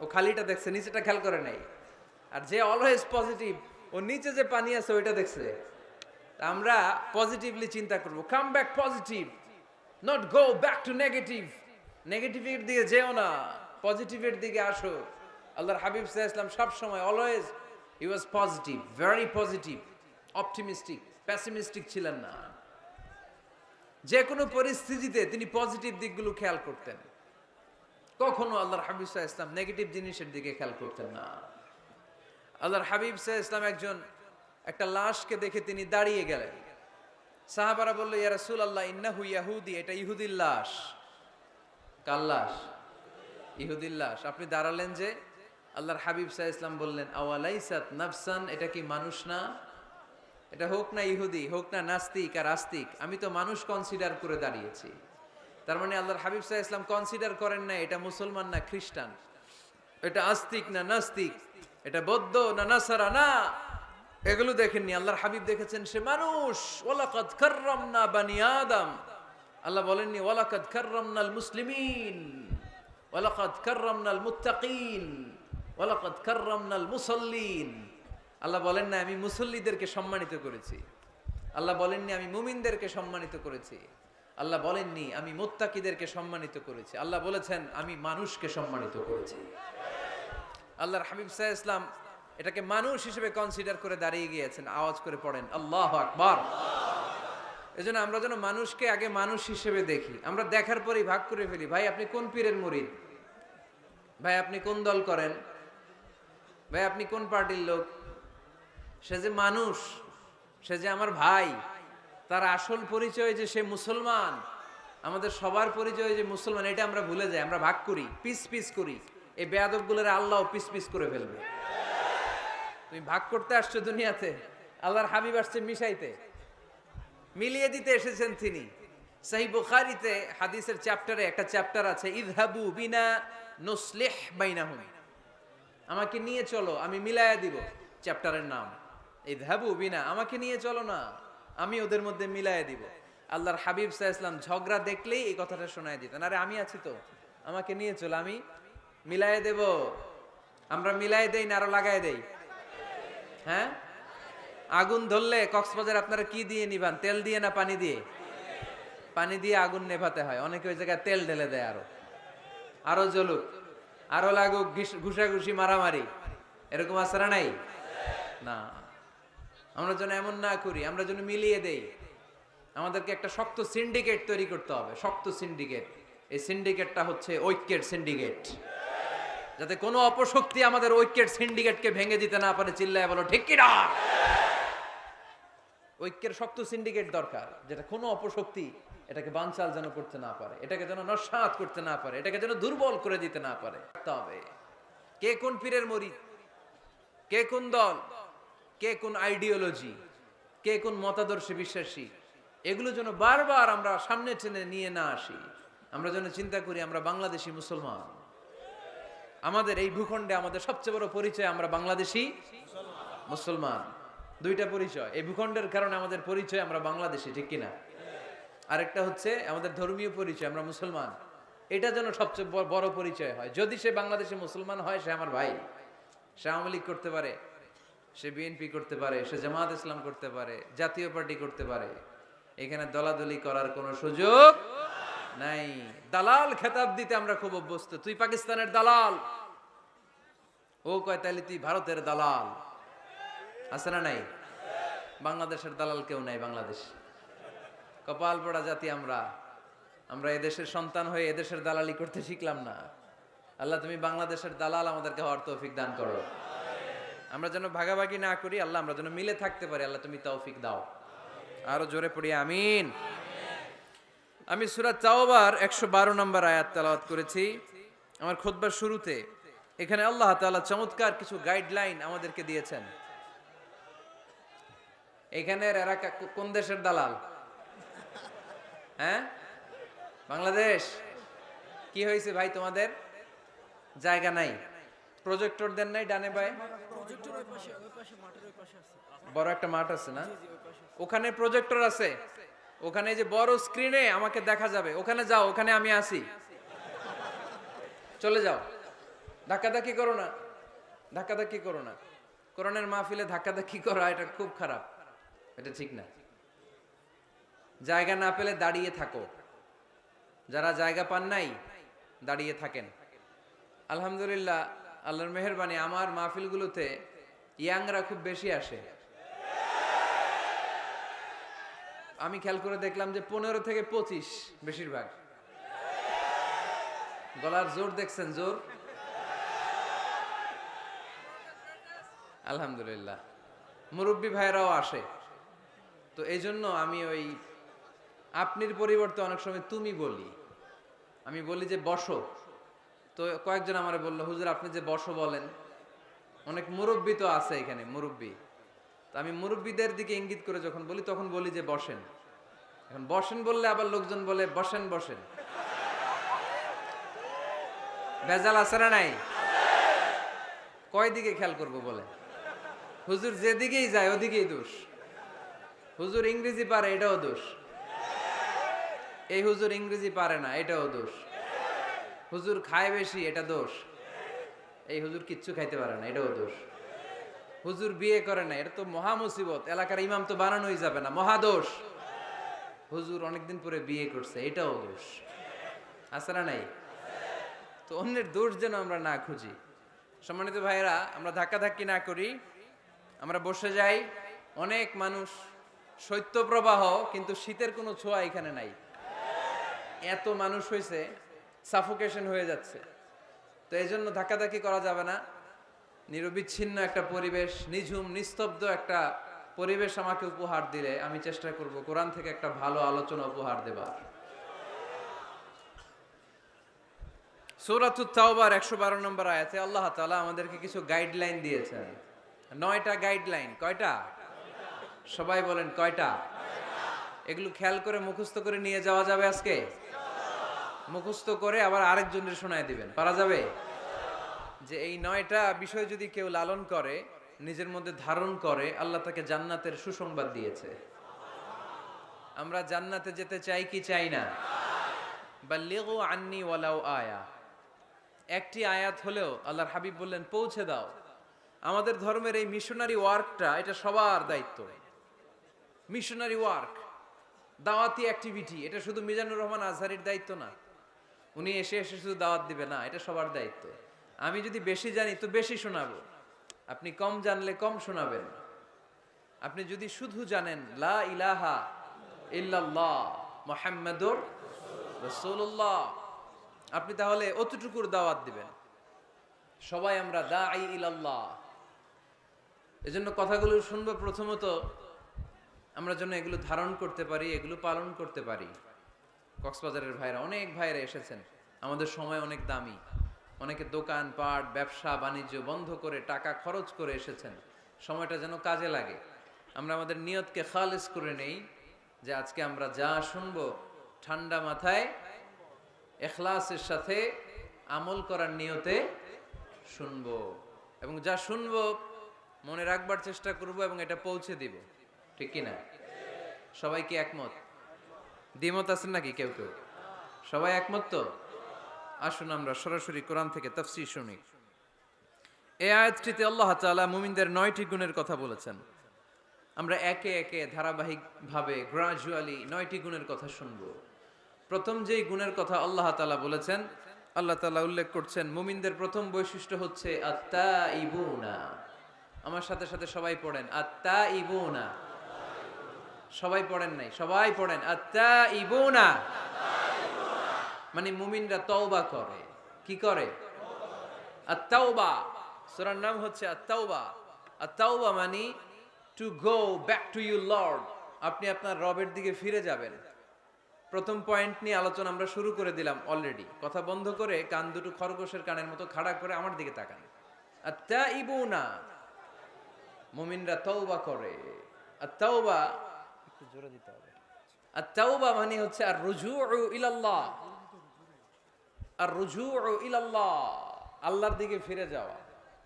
ও খালিটা দেখছে, নিচেটা খেয়াল করে নাই। আর যে অলওয়েজ পজিটিভ, ও নিচে যে পানি আছে ওইটা দেখছে। আমরা পজিটিভলি চিন্তা করব, come back positive, not go back to negative. নেগেটিভের দিকে যেও না, পজিটিভের দিকে আসো। আল্লাহর হাবিব সাল্লাল্লাহু আলাইহি ওয়াসাল্লাম সব সময় অলওয়েজ হি ওয়াজ positive, very positive, optimistic, pessimistic ছিলেন না। যে কোনো পরিস্থিতিতে তিনি পজিটিভ দিকগুলো খেয়াল করতেন। কখনো আল্লাহর হাবিব সাল্লাল্লাহু আলাইহি ওয়াসাল্লাম নেগেটিভ জিনিসের দিকে খেয়াল করতেন না। আল্লাহর হাবিব সাল্লাল্লাহু আলাইহি ওয়াসাল্লাম একটা লাশকে দেখে তিনি দাঁড়িয়ে গেলেন। সাহাবারা বলল, ইয়া রাসূলুল্লাহ ইন্নাহু ইয়াহুদি, এটা ইহুদির লাশ। কার লাশ? ইহুদির লাশ। আপনি দাঁড়ালেন যে? আল্লাহর হাবিব সাল্লাল্লাহু আলাইহি ওয়াসাল্লাম বললেন, আওয়ালাইসাত নাফসান, এটা কি মানুষ না? এটা হোক না ইহুদি, হোক না নাস্তিক আর আস্তিক, আমি তো মানুষ কনসিডার করে দাঁড়িয়েছি। তার মানে আল্লাহর হাবিব সাল্লাল্লাহু আলাইহি ওয়াসাল্লাম কনসিডার করেন না এটা মুসলমান না খ্রিস্টান, এটা আস্তিক না নাস্তিক, এটা বৌদ্ধ না নাসারা, না, এগুলো দেখেননি। আল্লাহর হাবিব দেখেছেন সে মানুষ। ওয়ালাকাদ কাররামনা বানি আদম, আল্লাহ বলেননি ওয়ালাকাদ কাররামনাল মুসলিমিন, ওয়ালাকাদ কাররামনাল মুত্তাকিন, ওয়ালাকাদ কাররামনাল মুসাল্লিন। আল্লাহ বলেন না আমি মুসল্লিদেরকে সম্মানিত করেছি। আল্লাহ বলেননি আমি মুমিনদেরকে সম্মানিত করেছি। আল্লাহ বলেননি আমি মুত্তাকিদেরকে সম্মানিত করেছি। আল্লাহ বলেছেন আমি মানুষকে সম্মানিত করেছি। আল্লাহর হাবিব সাল্লাল্লাহু আলাইহি ওয়াসাল্লাম এটাকে মানুষ হিসেবে কনসিডার করে দাঁড়িয়ে গিয়েছেন। আওয়াজ করে পড়েন আল্লাহু আকবার। এজন্য আমরা যেন মানুষকে আগে মানুষ হিসেবে দেখি। আমরা দেখার পরেই ভাগ করে ফেলি, ভাই আপনি কোন পীরের মুরিদ, ভাই আপনি কোন দল করেন, ভাই আপনি কোন পার্টির লোক। সে যে মানুষ, সে যে আমার ভাই, তার আসল পরিচয় যে সে মুসলমান, আমাদের সবার পরিচয় যে মুসলমান, এটা আমরা ভুলে যাই। আমরা ভাগ করি, পিস পিস করি। এই বেয়াদবগুলোর আল্লাহ পিস পিস করে ফেলবে। তুমি ভাগ করতে আসছো দুনিয়াতে, আল্লাহর হাবিব আসছে মিশাইতে, মিলিয়ে দিতে এসেছেন তিনি। সহিহ বুখারীতে হাদিসের চ্যাপ্টারে একটা চ্যাপ্টার আছে, ইযহাবু বিনা নুসলিহ বাইনাহুম, আমাকে নিয়ে চলো আমি মিলায়া দিব। চ্যাপ্টারের নাম ইযহাবু বিনা, আমাকে নিয়ে চলো না আমি ওদের মধ্যে মিলায়া দিব। আল্লাহর হাবিব সাল্লাল্লাহু আলাইহি ওয়াসাল্লাম ঝগড়া দেখলেই এই কথাটা শোনায় দিতেন, আরে আমি আছি তো, আমাকে নিয়ে চলো আমি মিলায়া দেব। আমরা মিলায় দেই না আরো লাগায় দেই? হ্যাঁ, আগুন ধরলে কক্সবাজার আপনারা কি দিয়ে নিবান, তেল দিয়ে না পানি দিয়ে? পানি দিয়ে আগুন নেভাতে হয়। অনেকে ওই জায়গায় তেল ঢেলে দেয়, আরো জ্বলুক, আরো লাগুক, ঘুষাঘুষি মারামারি, এরকম আসারা নাই না। আমরা যেন এমন না করি, আমরা যেন মিলিয়ে দেই। আমাদেরকে একটা শক্ত সিন্ডিকেট তৈরি করতে হবে, শক্ত সিন্ডিকেট। এই সিন্ডিকেটটা হচ্ছে ঐক্যের সিন্ডিকেট, যাতে কোনো অপশক্তি আমাদের ঐক্যের সিন্ডিকেটকে ভেঙে দিতে না পারে। চিল্লায় বলো ঠিক কি না? ঐক্যের শক্ত সিন্ডিকেট দরকার, যেটা কোনো অপশক্তি এটাকে বানচাল যেন করতে না পারে, এটাকে যেন নস্যাৎ করতে না পারে, এটাকে যেন দুর্বল করে দিতে না পারে। তবে কে কোন পীরের মুরিদ, কে কোন দল, কে কোন আইডিওলজি, কে কোন মতাদর্শে বিশ্বাসী, এগুলো যেন বারবার আমরা সামনে টেনে নিয়ে না আসি। আমরা যেন চিন্তা করি আমরা বাংলাদেশি মুসলমান। আমাদের এই ভূখণ্ডে আমাদের সবচেয়ে বড় পরিচয় আমরা বাংলাদেশি মুসলমান। দুইটা পরিচয় এই ভূখণ্ডের কারণে আমাদের পরিচয় আমরা বাংলাদেশি, ঠিক কিনা? আরেকটা হচ্ছে আমাদের ধর্মীয় পরিচয়, আমরা মুসলমান। এটা যেন সবচেয়ে বড় পরিচয় হয়। যদি সে বাংলাদেশি মুসলমান হয়, সে আমার ভাই। সে আওয়ামী লীগ করতে পারে, সে বিএনপি করতে পারে, সে জামাত ইসলাম করতে পারে, জাতীয় পার্টি করতে পারে। এখানে দলাদলি করার কোনো সুযোগ নাই। দালাল খেতাব দিতে আমরা খুব অভ্যস্ত। তুই পাকিস্তানের দালাল, ও কয় তাইলে তুই ভারতের দালাল। আছে না নাই? বাংলাদেশের দালাল কেউ নাই। বাংলাদেশ কপাল পোড়া জাতি আমরা। আমরা এদেশের সন্তান হয়ে এদেশের দালালি করতে শিখলাম না। আল্লাহ তুমি বাংলাদেশের দালাল আমাদেরকে হওয়ার তৌফিক দান করো। আমরা যেন ভাগাভাগি না করি আল্লাহ, আমরা যেন মিলে থাকতে পারি আল্লাহ, তুমি তৌফিক দাও। আরো জোরে পড়ি আমিন। আমি সূরা তাওবার 112 নম্বর আয়াত তেলাওয়াত করেছি আমার খুতবার শুরুতে। এখানে আল্লাহ তাআলা চমৎকার কিছু গাইডলাইন আমাদেরকে দিয়েছেন। এখানের এরা কোন দেশের দালাল? হ্যাঁ, বাংলাদেশ। কি হয়েছে ভাই, তোমাদের জায়গা নাই? প্রজেক্টর দেন নাই ডানে বায়ে? বড় একটা মাঠ আছে না, ওখানে প্রজেক্টর আছে। ওখানে যে বড় স্ক্রিনে আমাকে দেখা যাবে, ওখানে যাও, ওখানে আমি আছি, চলে যাও। ধাক্কাধাক্কি করো না, ধাক্কাধাক্কি করো না। কোরআনের মাহফিলে ধাক্কাধাক্কি করা এটা খুব খারাপ, এটা ঠিক না। জায়গা না পেলে দাঁড়িয়ে থাকো। যারা জায়গা পান নাই দাঁড়িয়ে থাকেন। আলহামদুলিল্লাহ, আল্লাহর মেহেরবানি, আমার মাহফিলগুলোতে ইয়াংরা খুব বেশি আসে। আমি খেয়াল করে দেখলাম যে 15 থেকে 25 বেশিরভাগ। গলার জোর দেখছেন? জোর আলহামদুলিল্লাহ। মুরব্বী ভাইরাও আসে। তো এই জন্য আমি ওই আপনির পরিবর্তে অনেক সময় তুমি বলি। আমি বলি যে বসো। তো কয়েকজন আমারে বললো, হুজুর আপনি যে বসো বলেন, অনেক মুরব্বী তো আছে এখানে, মুরব্বী। তো আমি মুরব্বীদের দিকে ইঙ্গিত করে যখন বলি, তখন বলি যে বসেন। এখন বসেন বললে আবার লোকজন বলে বসেন বসেন। ভেজাল আছে না নাই? কয় দিকে খেয়াল করবো বলে? হুজুর যেদিকেই যায় ওদিকেই দোষ। হুজুর ইংরেজি পারে, এটাও দোষ। এই হুজুর ইংরেজি পারে না, এটাও দোষ। হুজুর খায় বেশি, এটা দোষ। এই হুজুর কিচ্ছু খাইতে পারে না, এটাও দোষ। হুজুর বিয়ে করে না, এটা তো মহা মুসিবত, এলাকার ইমাম তো বানানোই যাবে না, মহা দোষ। হুজুর অনেকদিন পরে বিয়ে করছে, এটাও দোষ। আছে না নাই? তো অন্যের দোষ যেন আমরা না খুঁজি। সম্মানিত ভাইয়েরা, আমরা ধাক্কাধাক্কি না করি, আমরা বসে যাই। অনেক মানুষ, শৈত্যপ্রবাহ, কিন্তু শীতের কোনো ছোঁয়া এখানে নাই। এত মানুষ হয়েছে, সাফোকেশন হয়ে যাচ্ছে। তো এই জন্য ধাক্কাধাক্কি করা যাবে না। নিরবিচ্ছিন্ন একটা পরিবেশ, নিঝুম নিস্তব্ধ একটা পরিবেশ আমাকে উপহার দিলে আমি চেষ্টা করব কোরআন থেকে একটা ভালো আলোচনা উপহার দেবার। সূরাতুত তাওবার 112 নম্বর আয়াতে আল্লাহ তাআলা আমাদেরকে কিছু গাইডলাইন দিয়েছেন। 9টা গাইডলাইন। কয়টা? সবাই বলেন কয়টা? এগুলো খেয়াল করে মুখস্থ করে নিয়ে যাওয়া যাবে আজকে? মুখস্থ করে আবার আরেকজনের শোনায় দিবেন, পারা যাবে? যে এই 9টা বিষয় যদি কেউ লালন করে, নিজের মধ্যে ধারণ করে, আল্লাহ তাকে জান্নাতের সুসংবাদ দিয়েছে। আমরা জান্নাতে যেতে চাই কি চাই না? বাল্লিগু আন্নি ওয়ালাউ আয়া। একটি আয়াত হলেও আল্লাহর হাবিব বললেন পৌঁছে দাও। আমাদের ধর্মের এই মিশনারি ওয়ার্কটা, এটা সবার দায়িত্ব। মিশনারি ওয়ার্ক, দাওয়াতি অ্যাক্টিভিটি, এটা শুধু মিজানুর রহমান আজহারির দায়িত্ব না। উনি এসে এসে শুধু দাওয়াত দিবে না, এটা সবার দায়িত্ব। আমি যদি বেশি জানি তো বেশি শোনাবো, আপনি কম জানলে কম শোনাবেন। আপনি যদি শুধু জানেন লা ইলাহা ইল্লাল্লাহ মুহাম্মাদুর রাসূলুল্লাহ, আপনি তাহলে অতটুকুর দাওয়াত দিবেন। সবাই আমরা দাঈ ইলাল্লাহ। এজন্য কথাগুলো শুনবো, প্রথমত আমরা যেন এগুলো ধারণ করতে পারি, এগুলো পালন করতে পারি। কক্সবাজারের ভাইরা, অনেক ভাইরা এসেছেন, আমাদের সময় অনেক দামি। অনেকে দোকান পাট, ব্যবসা বাণিজ্য বন্ধ করে টাকা খরচ করে এসেছেন। সময়টা যেন কাজে লাগে। আমরা আমাদের নিয়তকে খালিস করে নেই, যে আজকে আমরা যা শুনবো ঠান্ডা মাথায় ইখলাসের সাথে আমল করার নিয়তে শুনবো, এবং যা শুনবো মনে রাখবার চেষ্টা করব এবং এটা পৌঁছে দিব। ঠিক কি না? সবাই কি একমত? দ্বিমত আছেন নাকি কেউ কেউ? সবাই একমত তো? আসুন আমরা সরাসরি কোরআন থেকে তাফসীর শুনি। এই আয়াতটিতে আল্লাহ তাআলা মুমিনদের 9টি গুণের কথা বলেছেন। আমরা একে একে ধারাবাহিকভাবে গ্রাজুয়ালি 9টি গুণের কথা শুনব। প্রথম যেই গুণের কথা আল্লাহ তাআলা বলেছেন, আল্লাহ তাআলা উল্লেখ করছেন মুমিনদের প্রথম বৈশিষ্ট্য হচ্ছে আত্তাইবুনা। আমার সাথে সাথে সবাই পড়েন আত্তাইবুনা। সবাই পড়েন নাই, সবাই পড়েন আত্তাইবুনা। মানে মুমিনরা তওবা করে। কি করে? আত-তাওবা। সূরার নাম হচ্ছে আত-তাওবা। আত-তাওবা মানে to go back to your Lord. আপনি আপনার রবের দিকে ফিরে যাবেন। প্রথম পয়েন্ট নিয়ে আলোচনা আমরা শুরু করে দিলাম অলরেডি। কথা বন্ধ করে কান দুটো খরগোশের কানের মতো খাড়া করে আমার দিকে তাকান। আত-তাইবুনা, মুমিনরা তওবা করে। আত-তাওবা একটু জোরে দিতে হবে। আত-তাওবা মানে হচ্ছে আর রুজুউ ইলাল্লাহ। আর রুজুউ ইলাল্লাহ, আল্লাহর দিকে ফিরে যাওয়া।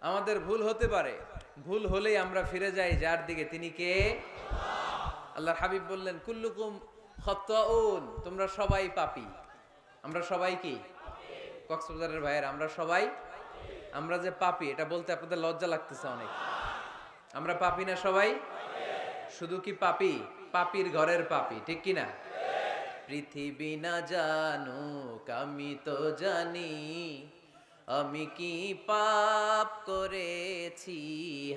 আমাদের ভুল হতে পারে, ভুল হলেই আমরা ফিরে যাই যার দিকে, তিনি কে? আল্লাহর হাবিব বললেন কুল্লুকুম খাত্তাউন, তোমরা সবাই পাপী। আমরা সবাই কি? কক্সবাজারের ভাইয়ের, আমরা সবাই, আমরা যে পাপী এটা বলতে আপনাদের লজ্জা লাগতেছে অনেক। আমরা পাপী না সবাই? শুধু কি পাপী? পাপীর ঘরের পাপী, ঠিক কি না? পৃথিবী না জানুক আমি তো জানি, আমি কি পাপ করেছি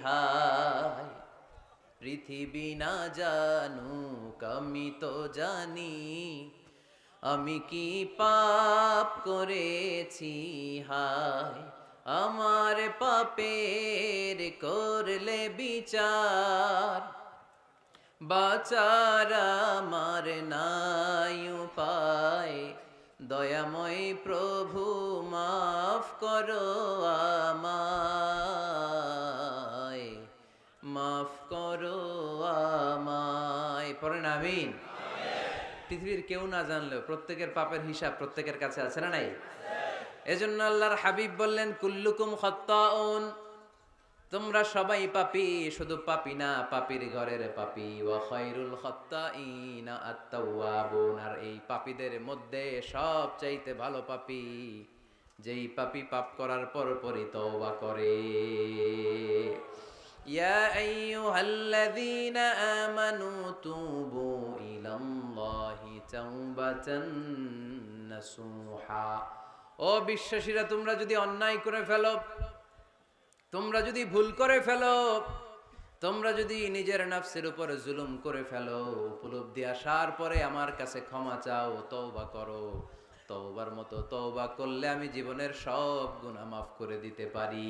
হায়। পৃথিবী না জানুক আমি তো জানি, আমি কি পাপ করেছি হায়। আমার পাপের করলে বিচার, বাঁচার আমার নাই উপায়। দয়াময় প্রভু মাফ করো আমায়, মাফ করো আমায়। পড়েন আমিন। পৃথিবীর কেউ না জানলেও প্রত্যেকের পাপের হিসাব প্রত্যেকের কাছে আছে না নাই? এজন্য আল্লাহর হাবিব বললেন কুল্লুকুম খাত্তাউন, তোমরা সবাই পাপী, শুধু পাপী না, পাপীর ঘরের পাপী। ওয়া খায়রুল খাত্তাইনা আত-তাওয়াবুন, আর এই পাপীদের মধ্যে সবচাইতে ভালো পাপী যেই পাপী পাপ করার পরপরই তওবা করে। ইয়া আইয়ুহাল্লাযীনা আমানু তুবু ইলাল্লাহি তাওবাতান নাসুহা। ও বিশ্বাসীরা, তোমরা যদি অন্যায় করে ফেলো, তোমরা যদি ভুল করে ফেলো, তোমরা যদি নিজের নফসের উপর জুলুম করে ফেলো, উপলব্ধি আসার পরে আমার কাছে ক্ষমা চাও, তওবা করো। তওবার মতো তওবা করলে আমি জীবনের সব গুনাহ মাফ করে দিতে পারি।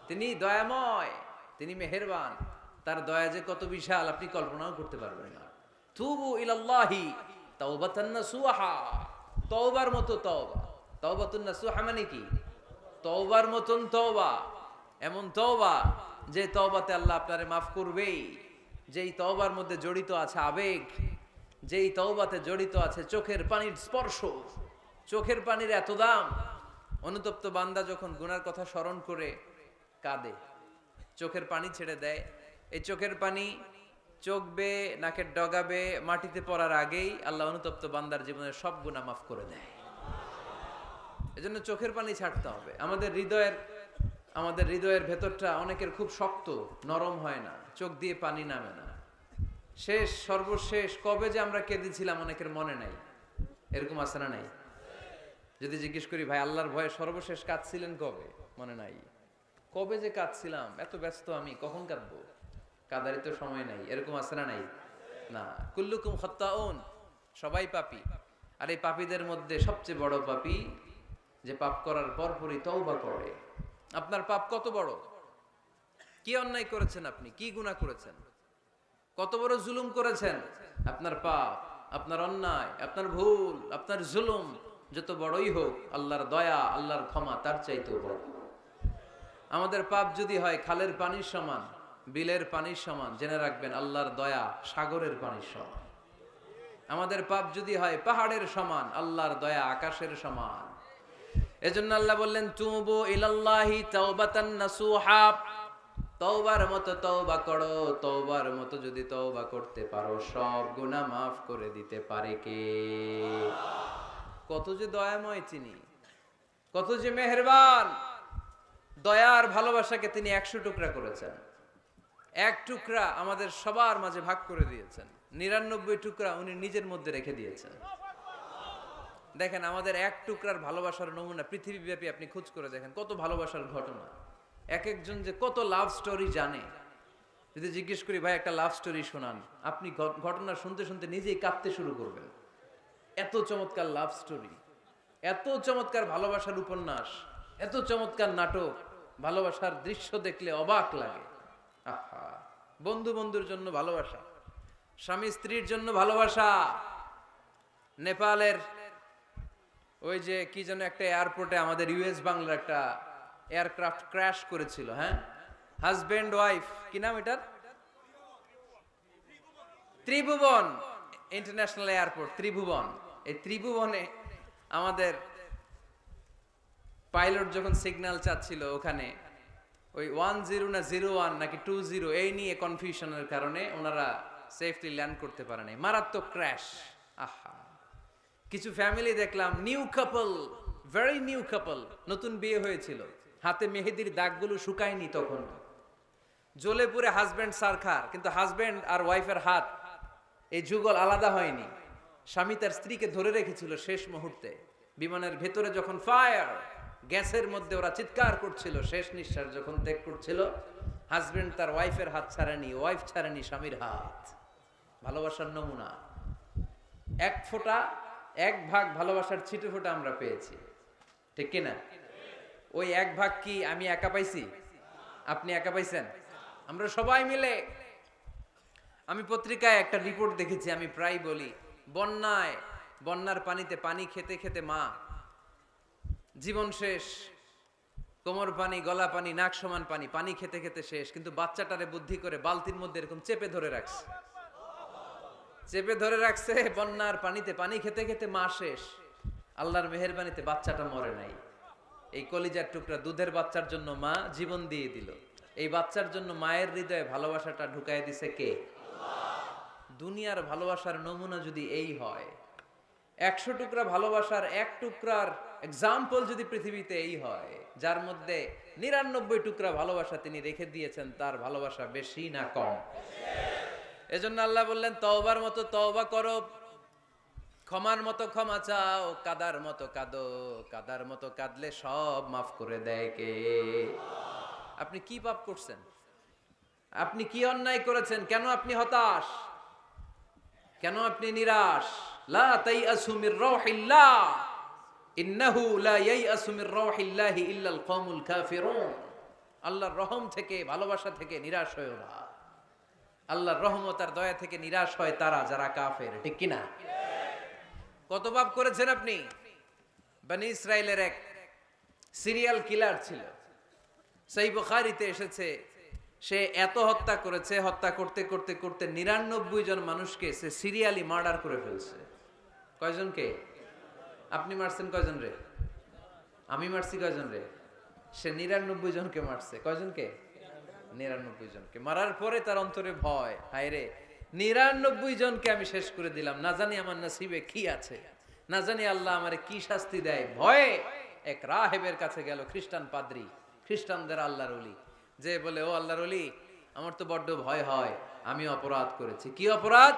তিনি দয়াময়, তিনি মেহেরবান, তার দয়া যে কত বিশাল আপনি কল্পনাও করতে পারবেন না। তুবু ইলাল্লাহি তাওবাতান নাসুহা, তওবার মতো তওবা। তাওবাতুন নাসুহা মানে কি? তওবার মতন তওবা, এমন তওবা যে তওবাতে আল্লাহ আপনারে মাফ করবেই, যেই তওবার মধ্যে জড়িত আছে আবেগ, যেই তওবাতে জড়িত আছে চোখের পানির স্পর্শ। চোখের পানির এত দাম, অনুতপ্ত বান্দা যখন গুনার কথা স্মরণ করে কাঁদে, চোখের পানি ছেড়ে দেয়, এই চোখের পানি চোখ বেয়ে নাকের ডগাবে মাটিতে পড়ার আগেই আল্লাহ অনুতপ্ত বান্দার জীবনের সব গুনাহ মাফ করে দেয়। এজন্য চোখের পানি ছাড়তে হবে। আমাদের হৃদয়ের ভেতরটা অনেকের খুব শক্ত, নরম হয় না, চোখ দিয়ে পানি নামে না। সর্বশেষ কবে যে আমরা কেঁদেছিলাম অনেকের মনে নাই। এরকম আছে না নাই? যদি জিজ্ঞেস করি, ভাই আল্লাহর ভয়ে সর্বশেষ কাঁদছিলেন কবে? মনে নাই। কবে যে কাঁদছিলাম, এত ব্যস্ত আমি, কখন কাঁদবো? কাঁদারই তো সময় নাই। এরকম আছে না নাই? না। কুল্লুকুম খাত্তাউন, সবাই পাপী। আর এই পাপীদের মধ্যে সবচেয়ে বড় পাপী যে পাপ করার পরপরই তওবা করে। আপনার পাপ কত বড়? কি অন্যায় করেছেন আপনি? কি গুনাহ করেছেন? কত বড় জুলুম করেছেন? আপনার পাপ, আপনার অন্যায়, আপনার ভুল, আপনার জুলুম যত বড়ই হোক, আল্লাহর দয়া, আল্লাহর ক্ষমা তার চাইতেও বড়। আমাদের পাপ যদি হয় খালের পানির সমান, বিলের পানির সমান, জেনে রাখবেন আল্লাহর দয়া সাগরের পানির সমান। আমাদের পাপ যদি হয় পাহাড়ের সমান, আল্লাহর দয়া আকাশের সমান। এজন্য আল্লাহ বললেন, তুবু ইলাল্লাহি তাওবাতান নাসুহা, তওবার মতো তওবা করো। তওবার মতো যদি তওবা করতে পারো, সব গুনাহ মাফ করে দিতে পারে কে? কত যে দয়াময় তিনি, কত যে মেহেরবান। দয়ার ভালোবাসাকে তিনি 100 টুকরা করেছেন। এক টুকরা আমাদের সবার মাঝে ভাগ করে দিয়েছেন, 99 টুকরা উনি নিজের মধ্যে রেখে দিয়েছেন। দেখেন, আমাদের এক টুকরার ভালোবাসার নমুনা পৃথিবীব্যাপী আপনি খোঁজ করে দেখেন, কত ভালোবাসার ঘটনা। এক একজন যে কত লাভ স্টোরি জানে। যদি জিজ্ঞেস করি, ভাই একটা লাভ স্টোরি শোনান, আপনি ঘটনা শুনতে শুনতে নিজেই কাঁদতে শুরু করবেন। এত চমৎকার লাভ স্টোরি, এত চমৎকার ভালোবাসার উপন্যাস, এত চমৎকার নাটক, ভালোবাসার দৃশ্য দেখলে অবাক লাগে। আহা, বন্ধু বন্ধুর জন্য ভালোবাসা, স্বামী স্ত্রীর জন্য ভালোবাসা। নেপালের ওই যে কি যেন একটা এয়ারপোর্টে আমাদের ইউএস বাংলার একটা এয়ারক্রাফট ক্র্যাশ করেছিল। হ্যাঁ, হাজবেন্ড ওয়াইফ, কি নাম এটার? ত্রিভুবন ইন্টারন্যাশনাল এয়ারপোর্ট, ত্রিভুবন। এই ত্রিভুবনে আমাদের পাইলট যখন সিগন্যাল চাচ্ছিল, ওখানে ওই 10 না 01 নাকি 20 এই নিয়ে কনফিউশনের কারণে ওনারা সেফলি ল্যান্ড করতে পারে নাই। মারাত্মক ক্র্যাশ। আহা, কিছু ফ্যামিলি দেখলাম, নিউ কাপল, ভেরি নিউ কাপল, নতুন বিয়ে হয়েছিল, হাতে মেহেদির দাগগুলো শুকায়নি তখন, জ্বলে পুরে হাজবেন্ড সারখার, কিন্তু হাজবেন্ড আর ওয়াইফের হাত এই যুগল আলাদা হয়নি। স্বামী তার স্ত্রীকে ধরে রেখেছিল শেষ মুহূর্তে। বিমানের ভেতরে যখন ফায়ার, গ্যাসের মধ্যে ওরা চিৎকার করছিল, শেষ নিঃশ্বাস যখন ত্যাগ করছিল, হাজবেন্ড তার ওয়াইফের হাত ছাড়েনি, ওয়াইফ ছাড়েনি স্বামীর হাত। ভালোবাসার নমুনা। এক ভাগ ভালোবাসার ছিটে ফোঁটা আমরা পেয়েছি, ঠিক কিনা? ওই এক ভাগ কি আমি একা পাইছি? আপনি একা পাইছেন? আমরা সবাই মিলে। আমি পত্রিকায় একটা রিপোর্ট দেখেছি, আমি প্রায় বলি, বন্যার পানিতে পানি খেতে খেতে মা জীবন শেষ, কোমর পানি, গলা পানি, নাক সমান পানি, পানি খেতে খেতে শেষ, কিন্তু বাচ্চাটারে বুদ্ধি করে বালতির মধ্যে এরকম চেপে ধরে রাখছে। বন্যার পানিতে পানি খেতে খেতে মা শেষ, আল্লাহর মেহেরবানিতে বাচ্চাটা মরে নাই। এই কলিজার টুকরা দুধের বাচ্চার জন্য মা জীবন দিয়ে দিল। এই বাচ্চার জন্য মায়ের হৃদয়ে ভালোবাসাটা ঢুকাই দিছে কে? দুনিয়ার ভালোবাসার নমুনা যদি এই হয়, 100 টুকরা ভালোবাসার এক টুকরার এক্সাম্পল যদি পৃথিবীতে এই হয়, যার মধ্যে 99 টুকরা ভালোবাসা তিনি রেখে দিয়েছেন, তার ভালোবাসা বেশি না কম? এজন্য আল্লাহ বললেন, তওবার মতো তওবা করো, ক্ষমার মতো ক্ষমা চাও, কাদার মতো কাঁদো, কাদার মতো কাঁদলে সব মাফ করে দেয় কে? আপনি কি পাপ করছেন? আপনি কি অন্যায় করেছেন? কেন আপনি হতাশ? কেন আপনি নিরাশ? লা তাইয়াসু মির রাউহিল্লাহ, ইন্নাহু লা ইয়াইয়াসু মির রাউহিল্লাহি ইল্লাল কওমুল কাফিরুন। আল্লাহর রহম থেকে, ভালোবাসা থেকে নিরাশ হয়ো না। আল্লাহর রহমত আর দয়া থেকে নিরাশ হয় তারা যারা কাফের, ঠিক কি না? কত পাপ করেছেন আপনি? বনি ইসরাইলের এক সিরিয়াল কিলার ছিল, সহিহ বুখারীতে এসেছে, সে এত হত্যা করেছে, হত্যা করতে করতে করতে 99 জন মানুষকে সে সিরিয়ালি মার্ডার করে ফেলছে। কয়জনকে? আপনি মারছেন কয়জন রে? আমি মারছি কয়জন রে? সে 99 জনকে মারছে। কয়জনকে? 99 জনকে। মারার পরে তার অন্তরে ভয়, হায় রে 99 জনকে আমি শেষ করে দিলাম, না জানি আমার নসিবে কি আছে, না জানি আল্লাহ আমারে কি শাস্তি দেয়। ভয়ে এক রাহেবের কাছে গেল, খ্রিস্টান পাদ্রী, খ্রিস্টানদের আল্লাহর ওলি, যে বলে, ও আল্লাহর ওলি, আমার তো বড্ড ভয় হয়, আমি অপরাধ করেছি। কি অপরাধ?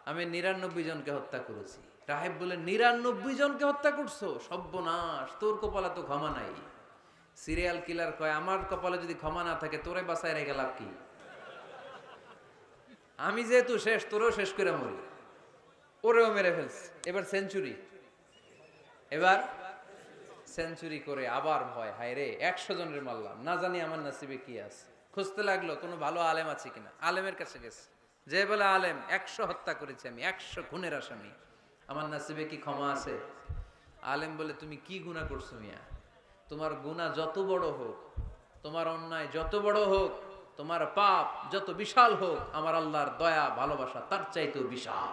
আমি 99 জনকে হত্যা করেছি। রাহেব বলে, 99 জনকে হত্যা করছো? সর্বনাশ, তোর কপালে তো ক্ষমা নাই। সিরিয়াল কিলার কয়, আমার কপালে যদি ক্ষমা না থাকে তোরে বাঁচায় রেখে লাভ কি? আমি যেহেতু শেষ, তোরেও শেষ করে মরি। ওরেও মেরে ফেলছে। এবার সেঞ্চুরি, এবার সেঞ্চুরি করে আবার ভয়, হায় রে 100 জনের মারলাম, না জানি আমার নসিবে কি আছে। খুঁজতে লাগলো কোনো ভালো আলেম আছে কিনা। আলেমের কাছে গেছে, যে বলে, আলেম 100 হত্যা করেছি আমি, 100 খুনের আসামি, আমার নসিবে কি ক্ষমা আছে? আলেম বলে, তুমি কি গুনাহ করছো মিয়া? তোমার গুনাহ যত বড় হোক, তোমার অন্যায় যত বড় হোক, তোমার পাপ যত বিশাল হোক, আমার আল্লাহর দয়া ভালোবাসা তার চাইতেও বিশাল।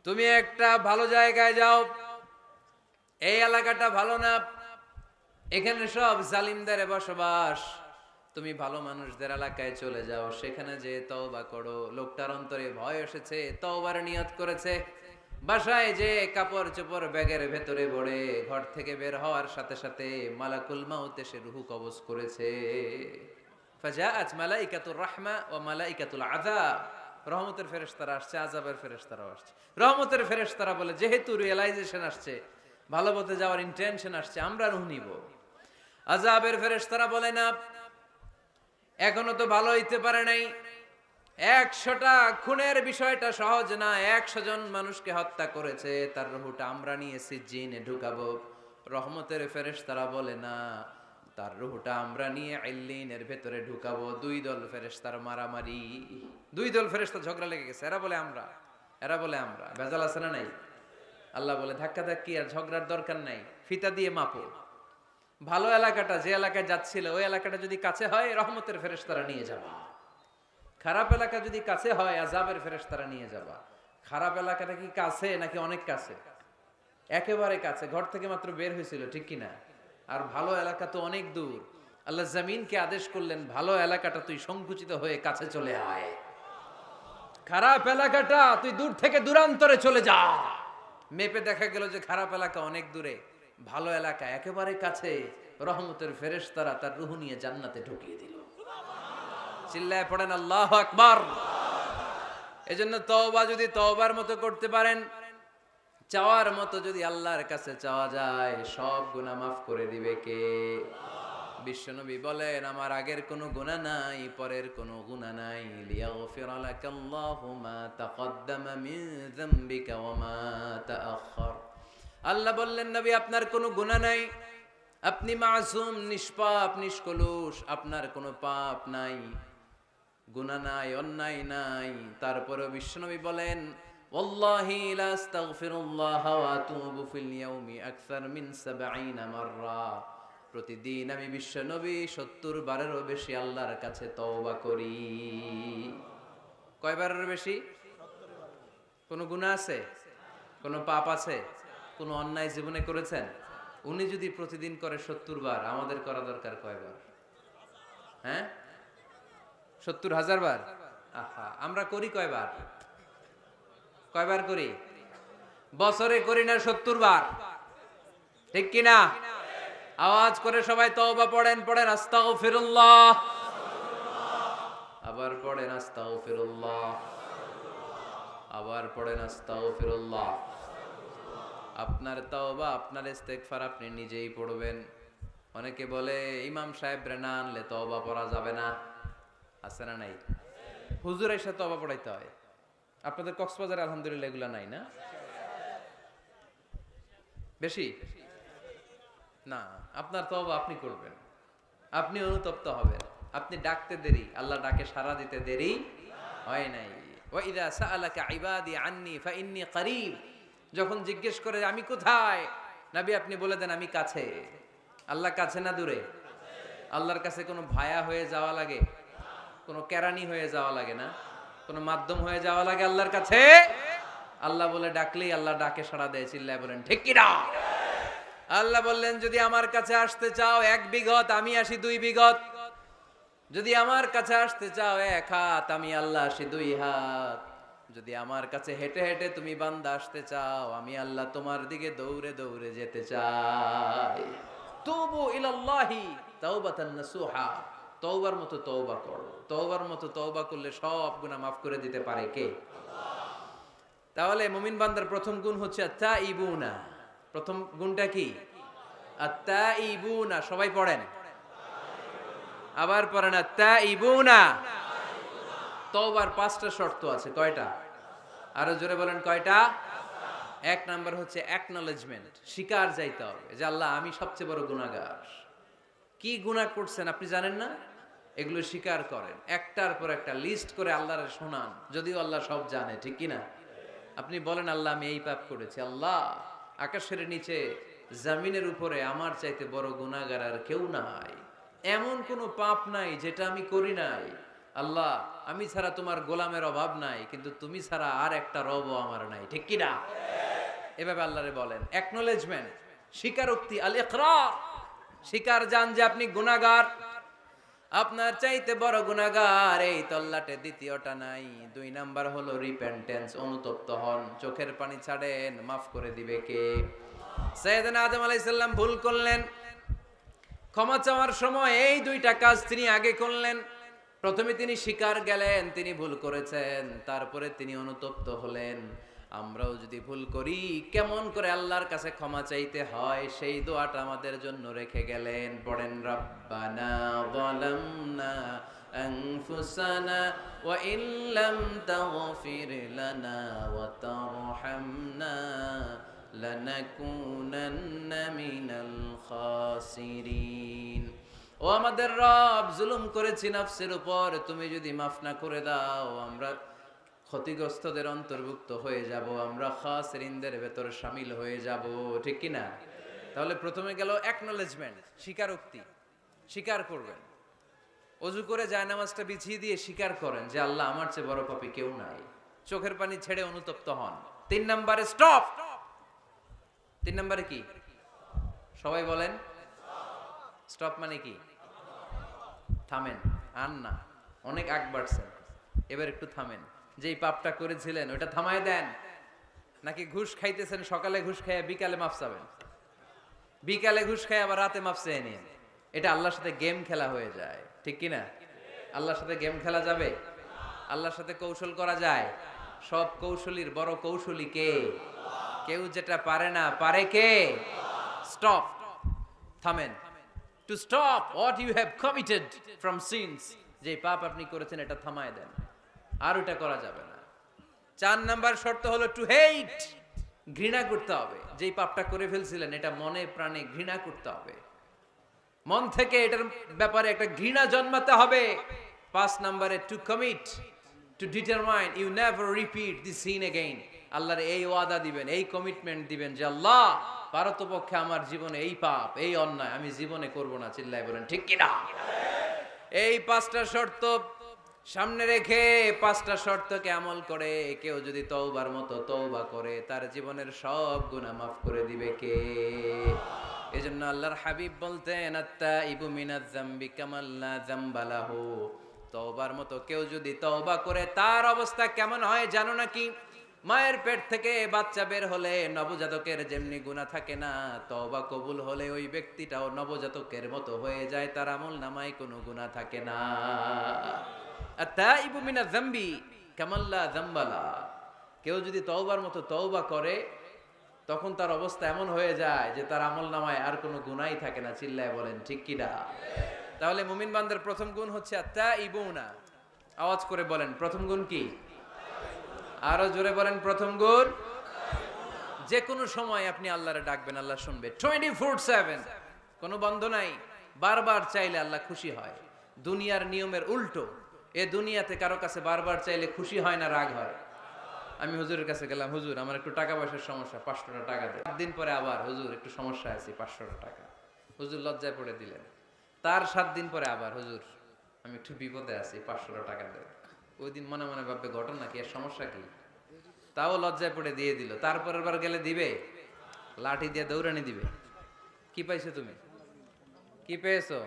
তুমি একটা ভালো জায়গায় যাও, এই এলাকাটা ভালো না, এখানে সব জালিমদের বসবাস, তুমি ভালো মানুষদের এলাকায় চলে যাও, সেখানে যে তওবা করো। লোকটার অন্তরে ভয় এসেছে, তওবার নিয়ত করেছে। বাসায় যে কাপড় চোপড় ব্যাগের ভেতরে ভরে ঘর থেকে বের হওয়ার সাথে সাথে মালাকুল মাউত এসে রূহ কবজ করেছে। ফাজাআত মালাইকাতুর রাহমা ওয়া মালাইকাতুল আযাব, রহমতের ফেরেশতারা আসছে, আযাবের ফেরেশতারাও আসছে। রহমতের ফেরেশতারা বলে, যেহেতু রিয়েলাইজেশন আসছে, ভালো পথে যাওয়ার ইন্টেনশন আসছে, আমরা রূহ নিব। আযাবের ফেরেশতারা বলে, না, এখনো তো ভালো হইতে পারে নাই, 100টা খুনের বিষয়টা সহজ না, 100 জন মানুষকে হত্যা করেছে, তার রূহটা আমরা নিয়ে সিজ্জিনে ঢুকাবো। রহমতের ফেরেশতারা বলে, না, তার রূহটা আমরা নিয়ে ইল্লিনের ভেতরে ঢুকাবো। 2 দল ফেরেশতার মারামারি, 2 দল ফেরেশতা ঝগড়া লেগে গেছে, এরা বলে আমরা, এরা বলে আমরা। ভেজাল আছে না নাই? আল্লাহ বলে, ধাক্কা ধাক্কি আর ঝগড়ার দরকার নাই, ফিতা দিয়ে মাপো। ভালো এলাকাটা, যে এলাকায় যাচ্ছিল, ওই এলাকাটা যদি কাছে হয়, রহমতের ফেরেশতারা নিয়ে যাবা। খারাপ এলাকা যদি কাছে হয়, আযাবের ফেরেশতারা নিয়ে যাবা। খারাপ এলাকাটা কি কাছে নাকি অনেক কাছে? একেবারে কাছে, ঘর থেকে মাত্র বের হয়েছিল, ঠিক কিনা? আর ভালো এলাকা তো অনেক দূর। আল্লাহ জমিনকে আদেশ করলেন, ভালো এলাকাটা তুই সংকুচিত হয়ে কাছে চলে আয়, খারাপ এলাকাটা তুই দূর থেকে দূরান্তরে চলে যা। মেপে দেখা গেল যে খারাপ এলাকা অনেক দূরে, ভালো এলাকা একেবারে কাছে। রহমতের ফেরেশতারা তার রূহ নিয়ে জান্নাতে ঢুকিয়ে দিল। চিল্লায় পড়েন আল্লাহু আকবার। এজন্য তওবা যদি তওবার মতো করতে পারেন, চাওয়ার মতো যদি আল্লাহর কাছে চাওয়া যায়, সব গুনাহ মাফ করে দিবে কে? বিশ্বনবী বলেন, আমার আগের কোনো গুনাহ নাই, পরের কোনো গুনাহ নাই। লিয়াগফিরা লাকাল্লাহু মা তাকদ্দামা মিন যামবিকা ওয়া মা তাআখার। আল্লাহ বললেন, নবী আপনার কোনো গুনাহ নাই, আপনি মাসুম, নিষ্পাপ, নিষ্কলুষ, আপনার কোনো পাপ নাই, গুনাহ নাই, অন্যায় নাই। তারপরেও বিশ্বনবী বলেন, ওয়াল্লাহি লা আস্তাগফিরুল্লাহ ওয়া আতুবু ফিল ইয়াউমি আকসার মিন 70 মাররা। প্রতিদিন আমি বিশ্বনবী 70 বারেরও বেশি আল্লাহর কাছে তওবা করি। কয়বারের বেশি? কোনো গুনাহ আছে? কোনো পাপ আছে? কোনো অন্যায় জীবনে করেছেন? উনি যদি প্রতিদিন করে 70 বার, আমাদের করা দরকার কয়বার? হ্যাঁ, 70,000 বার। আহা, আমরা করি কয়বার? কয়বার করি? বছরে করি না 70 বার, ঠিক কিনা? আওয়াজ করে সবাই তওবা পড়েন, পড়েন আস্তাগফিরুল্লাহ, আবার পড়েন আস্তাগফিরুল্লাহ, আবার পড়েন আস্তাগফিরুল্লাহ। আপনার তওবা, আপনার ইস্তেগফার আপনি নিজেই পড়বেন। অনেকে বলে ইমাম সাহেব না আনলে তওবা পড়া যাবে না, আছে না নাই? হুজুর এসে তওবা পড়াইতে হয়। আপনাদের কক্সবাজারে আলহামদুলিল্লাহ এগুলা নাই না? বেশি না, আপনার তওবা আপনি করবেন, আপনি অনুতপ্ত হবেন। আপনি ডাকতে দেরি, আল্লাহ ডাকে সাড়া দিতে দেরি হয় নাই। ওয়া ইযা সাআলাকা ইবাদি আন্নী ফাইন্নী করিব, যখন জিজ্ঞেস করে আমি কোথায়, নবী আপনি বলে দেন আমি কাছে। আল্লাহ কাছে না দূরে? আল্লাহর কাছে কোনো ভায়া হয়ে যাওয়া লাগে, কোনো কেরানি হয়ে যাওয়া লাগে না, কোনো মাধ্যম হয়ে যাওয়া লাগে আল্লাহর কাছে? আল্লাহ বলে ডাকলেই আল্লাহ ডাকে সাড়া দেয়। চিল্লায় বলেন ঠিক কি না? আল্লাহ বললেন যদি আমার কাছে আসতে চাও 1 বিঘত, আমি আসি 2 বিঘত। যদি আমার কাছে আসতে চাও 1 হাত, আমি আল্লাহ আসি 2 হাত। যদি আমার কাছে হেঁটে হেঁটে তুমি বান্দা আসতে চাও, আমি আল্লাহ তোমার দিকে দৌড়ে দৌড়ে যেতে চাই। তুবু ইলাল্লাহি তাওবাতান নাসুহা, তওবার মতো তওবা করো। তওবার মতো তওবা করলে সব গুনাহ মাফ করে দিতে পারে কে? তাহলে মুমিন বান্দার প্রথম গুণ হচ্ছে আত-তাইবুনা। প্রথম গুণটা কি? আত-তাইবুনা। সবাই পড়েন, আবার পড়েন আত-তাইবুনা। তওবার 5টা শর্ত আছে। কয়টা? আরো জোরে বলেন কয়টা? 1 নাম্বার হচ্ছে অ্যাকনলেজমেন্ট, স্বীকার যাইতে হবে যে আল্লাহ আমি সবচেয়ে বড় গুনাহগার। কি গুনাহ করছেন আপনি জানেন না? এগুলো স্বীকার করেন, একটার পর একটা লিস্ট করে আল্লাহরে শোনান, যদিও আল্লাহ সব জানে, ঠিক কি না? আপনি বলেন আল্লাহ আমি এই পাপ করেছি, আল্লাহ আকাশের নিচে জমিনের উপরে আমার চাইতে বড় গুনাহগার আর কেউ নাই, এমন কোনো পাপ নাই যেটা আমি করি নাই। আল্লাহ আমি ছাড়া তোমার গোলামের অভাব নাই, কিন্তু তুমি ছাড়া আর একটা রবও আমার নাই, ঠিক কি না? এভাবে আল্লাহরে বলেন। অ্যাকনলেজমেন্ট, স্বীকারোক্তি, আল ইকরার, স্বীকার জান যে আপনি গুনাহগার, আপনার চাইতে বড় গুনাহগার এই তল্লাটে দ্বিতীয়টা নাই। 2 নাম্বার হলো রিপেন্টেন্স, অনুতপ্ত হন, চোখের পানি ছাড়েন, মাফ করে দিবে কে? সাইয়েদনা আদম আলাইহিস সালাম ভুল করলেন, ক্ষমা চাওয়ার সময় এই 2টা কাজ তিনি আগে করলেন। প্রথমে তিনি স্বীকার গেলেন তিনি ভুল করেছেন, তারপরে তিনি অনুতপ্ত হলেন। আমরাও যদি ভুল করি কেমন করে আল্লাহর কাছে ক্ষমা চাইতে হয় সেই দোয়াটা আমাদের জন্য রেখে গেলেন। পড়েন রব্বানা যালামনা আনফুসানা ওয়া ইল্লাম তাগফির লানা ওয়া তারহামনা লানাকুনান্না মিনাল খাসিরিন। ও আমাদের রব, জুলুম করেছি নফসের উপর, তুমি যদি মাফ না করে দাও আমরা ক্ষতিগ্রস্তদের অন্তর্ভুক্ত হয়ে যাব, আমরা খাসিরিনদের ভেতর শামিল হয়ে যাব, ঠিক কি না? তাহলে প্রথমে গেল অ্যাকনলেজমেন্ট, স্বীকারোক্তি, স্বীকার করবেন। ওযু করে জায়নামাজটা বিছিয়ে দিয়ে স্বীকার করেন যে আল্লাহ আমার চেয়ে বড় পাপী কেউ নাই, চোখের পানি ছেড়ে অনুতপ্ত হন। 3 নম্বরে স্টপ। 3 নম্বরে কি? সবাই বলেন স্টপ মানে কি? থামেন, আর না, অনেক আগ বাড়ছেন, এবার একটু থামেন। যেই পাপটা করেছিলেন ওটা থামায় দেন। নাকি ঘুষ খাইতেছেন, সকালে ঘুষ খাইয়া বিকালে মাফ চাবেন, বিকালে ঘুষ খাই আবার রাতে মাফ চেয়ে নিন। এটা আল্লাহর সাথে গেম খেলা হয়ে যায়, ঠিক কি না? আল্লাহর সাথে গেম খেলা যাবে? আল্লাহর সাথে কৌশল করা যায়? সব কৌশলীর বড় কৌশলী কে? কেউ যেটা পারে না, পারে কে? স্টপ, থামেন। To stop what you have committed from sins, যে পাপ আপনি করেছেন এটা থামায় দেন, আর ওটা করা যাবে না। 4 নাম্বার শর্ত হলো টু হেট, ঘৃণা করতে হবে। যেই পাপটা করে ফেলছিলেন এটা মনে প্রাণে ঘৃণা করতে হবে, মন থেকে এটার ব্যাপারে একটা ঘৃণা জন্মাতে হবে। 5 নাম্বারে to commit, to determine you never repeat this sin again. আল্লাহর এই ওয়াদা দিবেন, এই কমিটমেন্ট দিবেন যে আল্লাহ পারতপক্ষে আমার জীবনে এই পাপ, এই অন্যায় আমি জীবনে করব না। চিল্লায় বলেন ঠিক কি না? এই 5টা শর্ত সামনে রেখে 5টা শর্তকে আমল করে কেউ যদি তওবার মতো তওবা করে তার জীবনের সব গুনাহ মাফ করে দিবে কে? এজন্য আল্লাহর হাবিব বলতেন আত্তাইবু মিনাজ যামবি কামান লা যামবা লাহু। তওবার মতো কেউ যদি তওবা করে তার অবস্থা কেমন হয় জানো নাকি? মায়ের পেট থেকে বাচ্চা বের হলে নবজাতকের যেমনি গুনাহ থাকে না, তওবা কবুল হলে ওই ব্যক্তিটাও নবজাতকের মতো হয়ে যায়, তার আমলনামায় কোনো গুনাহ থাকে না। আত্তাইবু মিনাজ যামবি কামান লা যামবা লাহু। কেউ যদি তওবার মতো তওবা করে তখন তার অবস্থা এমন হয়ে যায় যে তার আমলনামায় আর কোনো গুনাহই থাকে না। চিল্লায় বলেন ঠিক কি না? তাহলে মুমিন বান্দার প্রথম গুণ হচ্ছে আত্তাইবুনা। আওয়াজ করে বলেন প্রথম গুণ কি? আরো জোরে বলেন প্রথম গুণ। যে কোনো সময় আপনি আল্লাহরে ডাকবেন, আল্লাহ শুনবে 24/7, কোনো বন্ধ নাই। বারবার চাইলে আল্লাহ খুশি হয়। দুনিয়ার নিয়মের উল্টো। এ দুনিয়াতে কারো কাছে বারবার চাইলে খুশি হয় না, রাগ হয়। আমি হুজুরের কাছে গেলাম, হুজুর আমার একটু টাকা পয়সার সমস্যা, 500 টাকা দেন। 7 দিন পরে আবার, হুজুর একটু সমস্যা আছে, 500 টাকা। হুজুর লজ্জায় পড়ে দিলেন। তার 7 দিন পরে আবার, হুজুর আমি একটু বিপদে আছি, 500 টাকা দেন। ওই দিন মনে মনে ভাববে ঘটনা কি, এর সমস্যা কি, তাও লজ্জায় পড়ে দিয়ে দিল। তারপরের বার গেলে দিবে, লাঠি দিয়ে দৌড়ানি দিবে। কি পাইছো তুমি, কি পেয়েছো?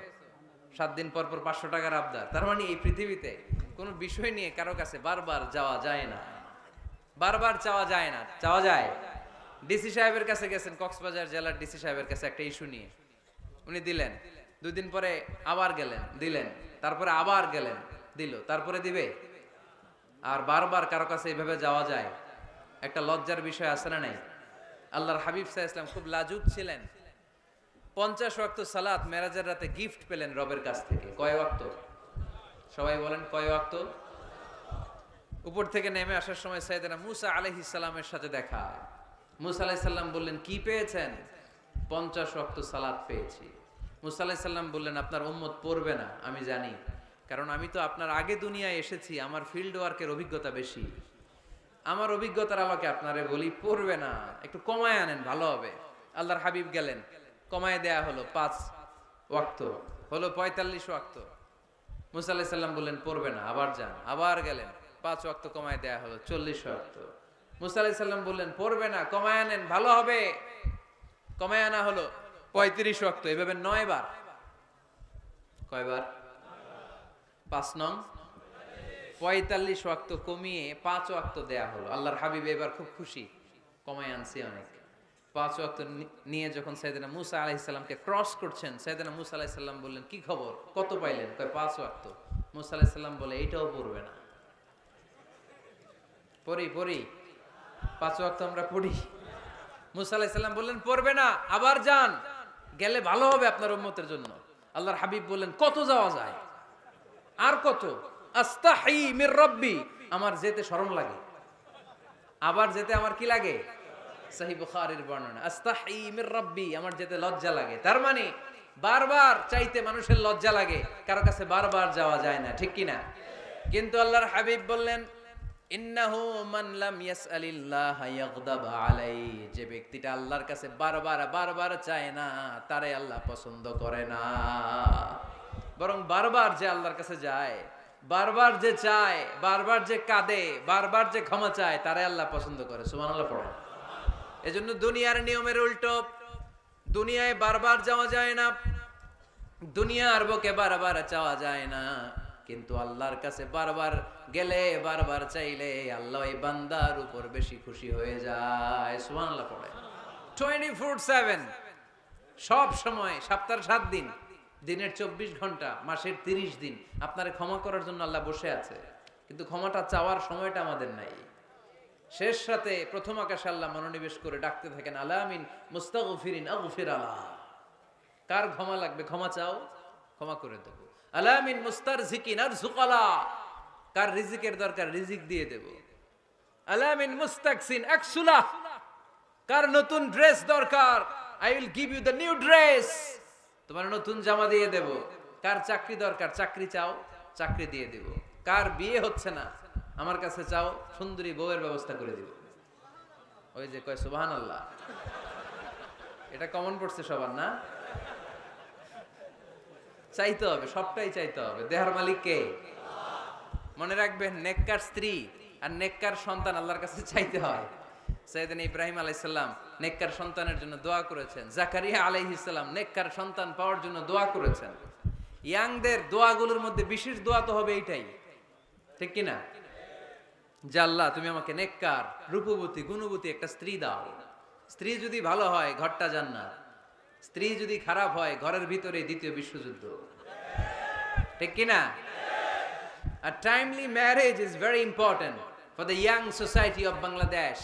7 দিন পর পর 500 টাকার আবদার। তার মানে এই পৃথিবীতে কোনো বিষয় নিয়ে কারো কাছে বারবার যাওয়া যায় না, বারবার চাওয়া যায় না। চাওয়া যায়? ডিসি সাহেবের কাছে গেছেন, কক্সবাজার জেলার ডিসি সাহেবের কাছে একটা ইস্যু নিয়ে, উনি দিলেন। 2 দিন পরে আবার গেলেন, দিলেন। তারপরে আবার গেলেন, দিল। তারপরে দিবে? আর বারবার কারো কাছে এইভাবে যাওয়া যায়? একটা লজ্জার বিষয় আছে না নাই? আল্লাহর হাবিব সাল্লাল্লাহু আলাইহি ওয়াসাল্লাম খুব লাজুক ছিলেন। 50 ওয়াক্ত সালাত মেরাজের রাতে গিফট পেলেন রবের কাছ থেকে। কয় ওয়াক্ত? সবাই বলেন কয় ওয়াক্ত? উপর থেকে নেমে আসার সময় সাইয়েদনা মুসা আলাইহিস সালামের সাথে দেখা। মুসা আলাইহিস সালাম বললেন কি পেয়েছেন? 50 ওয়াক্ত সালাত পেয়েছি। মুসা আলাইহিস সালাম বললেন আপনার উম্মত পড়বে না, আমি জানি, কারণ আমি তো আপনার আগে দুনিয়ায় এসেছি, আমার ফিল্ড ওয়ার্কের অভিজ্ঞতা বেশি। আমার অভিজ্ঞতার আলোকে আপনারে বলি পড়বে না, একটু কমায় আনেন ভালো হবে। আল্লাহর হাবিব গেলেন, কমায় দেয়া হলো 5 ওয়াক্ত, হলো 45 ওয়াক্ত। মুসা আলাইহিস সালাম বললেন পড়বে না, আবার যান। আবার গেলেন, 5 ওয়াক্ত কমায় দেয়া হলো 40 ওয়াক্ত। মুসা আলাইহিস সালাম বললেন পড়বে না, কমায় আনেন ভালো হবে। কমায় আনা হলো 35 ওয়াক্ত। এভাবে 9 বার। কয়বার? 5 নং 45 ওয়াক্ত কমিয়ে 5 ওয়াক্ত দেয়া হলো। আল্লাহর হাবিব এবার খুব খুশি, কমায় আনছি অনেক। 5 ওয়াক্ত নিয়ে যখন সাইয়েদনা মুসা আলাইহিস সালামকে ক্রস করছেন, সাইয়েদনা মুসা আলাইহিস সালাম বললেন কি খবর, কত পাইলেন? কয় 5 ওয়াক্ত। মুসা আলাইহিস সালাম বলে এইটাও পড়বে না। পড়ি 5 ওয়াক্ত আমরা পড়ি। মুসা আলাইহিস সালাম বললেন পড়বে না, আবার যান, গেলে ভালো হবে আপনার উম্মতের জন্য। আল্লাহর হাবিব বললেন কত যাওয়া যায়, আর কত? আস্তাহি মির রাব্বি, আমার যেতে শরম লাগে। আবার যেতে আমার কি লাগে? সহিহ বুখারীর বর্ণনা, আস্তাহি মির রাব্বি, আমার যেতে লজ্জা লাগে। তার মানে বারবার চাইতে মানুষের লজ্জা লাগে, কারো কাছে বারবার যাওয়া যায় না, ঠিক কি না? কিন্তু আল্লাহর হাবিব বললেন ইন্নাহু মান লাম ইয়াসআলিল্লাহ ইয়াগদাব আলাইহি, যে ব্যক্তিটা আল্লাহর কাছে বারবার চায় না, তারে আল্লাহ পছন্দ করে না। বরং বারবার যে আল্লাহর কাছে যায়, বারবার যে চায়, বারবার যে কাঁদে, বারবার যে ক্ষমা চায়, তারে আল্লাহ পছন্দ করে। সুবহানাল্লাহ পড়ো। এজন্য দুনিয়ার নিয়মের উল্টো, দুনিয়ায় বারবার যাওয়া যায় না, দুনিয়ার বুকে বারবার চাওয়া যায় না, কিন্তু আল্লাহর কাছে বারবার গেলে, বারবার চাইলে আল্লাহ এই বান্দার উপর বেশি খুশি হয়ে যায়। সুবহানাল্লাহ পড়ে। 24/7, সব সময়, সপ্তাহের 7 দিন, দিনের 24 ঘন্টা, মাসের 30 দিন আপনারে ক্ষমা করার জন্য আল্লাহ বসে আছে। কিন্তু ক্ষমাটা চাওয়ার সময়টা আমাদের নাই। শেষ রাতে প্রথম আকাশে আল্লাহ মনোনিবেশ করে ডাকতে থাকেন আলামিন মুস্তাগফিরিন আগফির আলাহ। কার ক্ষমা লাগবে ক্ষমা চাও, ক্ষমা করে দেব। আলামিন মুস্তারজিকিন আরজুকালা, কার রিজিকের দরকার রিজিক দিয়ে দেব। আলামিন মুস্তাকসিন আকসুলা, কার নতুন ড্রেস দরকার I will give you the new dress, তোমার নতুন জামা দিয়ে দেব। কার চাকরি দরকার চাকরি চাও, চাকরি দিয়ে দেব। কার বিয়ে হচ্ছে না আমার কাছে চাও, সুন্দরী বউয়ের ব্যবস্থা করে দিব। ওই যে কয় সুবহানাল্লাহ, এটা কমন পড়ছে সবার না? চাইতে হবে, সবটাই চাইতে হবে। দেহার মালিক কে? মনে রাখবেন নেককার স্ত্রী আর নেককার সন্তান আল্লাহর কাছে চাইতে হয়। সাইয়েদনা ইব্রাহিম আলাইহিস সালাম নেককার সন্তানের জন্য দোয়া করেছেন, জাকারিয়া আলাইহিস সালাম নেককার সন্তান পাওয়ার জন্য দোয়া করেছেন। ইয়াংদের দোয়াগুলোর মধ্যে বিশেষ দোয়া তো হবে এইটাই, ঠিক কি না? যে আল্লাহ তুমি আমাকে নেককার, রূপবতী, গুণবতী একটা স্ত্রী দাও। স্ত্রী যদি ভালো হয় ঘরটা জান্নাত, স্ত্রী যদি খারাপ হয় ঘরের ভিতরে দ্বিতীয় বিশ্বযুদ্ধ, ঠিক কি না? A timely marriage is very important for the young society of Bangladesh.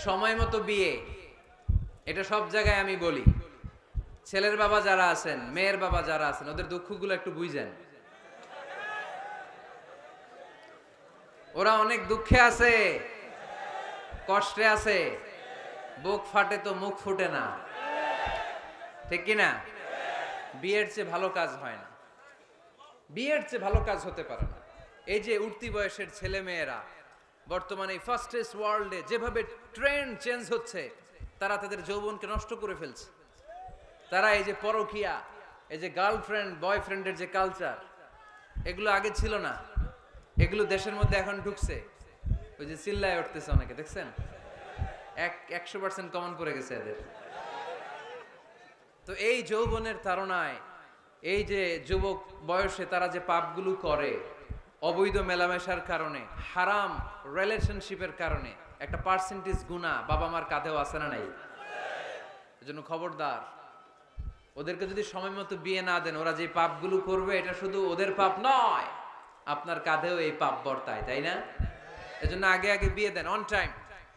সময় মতো বিয়ে, এটা সব জায়গায় আমি বলি। ছেলের বাবা যারা আছেন, মেয়ের বাবা যারা আছেন, ওদের দুঃখগুলো একটু বুঝেন। ওরা অনেক দুঃখে আছে, কষ্টে আছে, বুক ফাটে তো মুখ ফুটে না, ঠিক কি না? বিয়ের চেয়ে ভালো কাজ হয় না, বিয়ের চেয়ে ভালো কাজ হতে পারে না। এই যে উঠতি বয়সের ছেলে মেয়েরা বর্তমানে ফাস্টেস্ট ওয়ার্ল্ডে যেভাবে ট্রেন্ড চেঞ্জ হচ্ছে, তারা তাদের যৌবনকে নষ্ট করে ফেলছে। তারা এই যে পরকীয়া, এই যে গার্লফ্রেন্ড বয়ফ্রেন্ডের যে কালচার, এগুলো আগে ছিল না, এগুলো দেশের মধ্যে এখন ঢুকছে। ওই যে চিল্লায় উঠতেছে অনেকে, দেখছেন? 100% কমন পড়ে গেছে এদের। তো এই যৌবনের তাড়নায়, এই যে যুবক বয়সে তারা যে পাপগুলো করে, অবৈধ মেলামেশার কারণে, হারাম রিলেশনশিপের কারণে একটা পার্সেন্টেজ গুনাহ বাবা মার কাঁধেও আছে না নাই? এজন্য খবরদার, ওদেরকে যদি সময় মতো বিয়ে না দেন, ওরা যে পাপগুলো করবে এটা শুধু ওদের পাপ নয়, আপনার কাঁধেও এই পাপ বর্তায়, তাই না? এজন্য আগে আগে বিয়ে দেন, অন টাইম,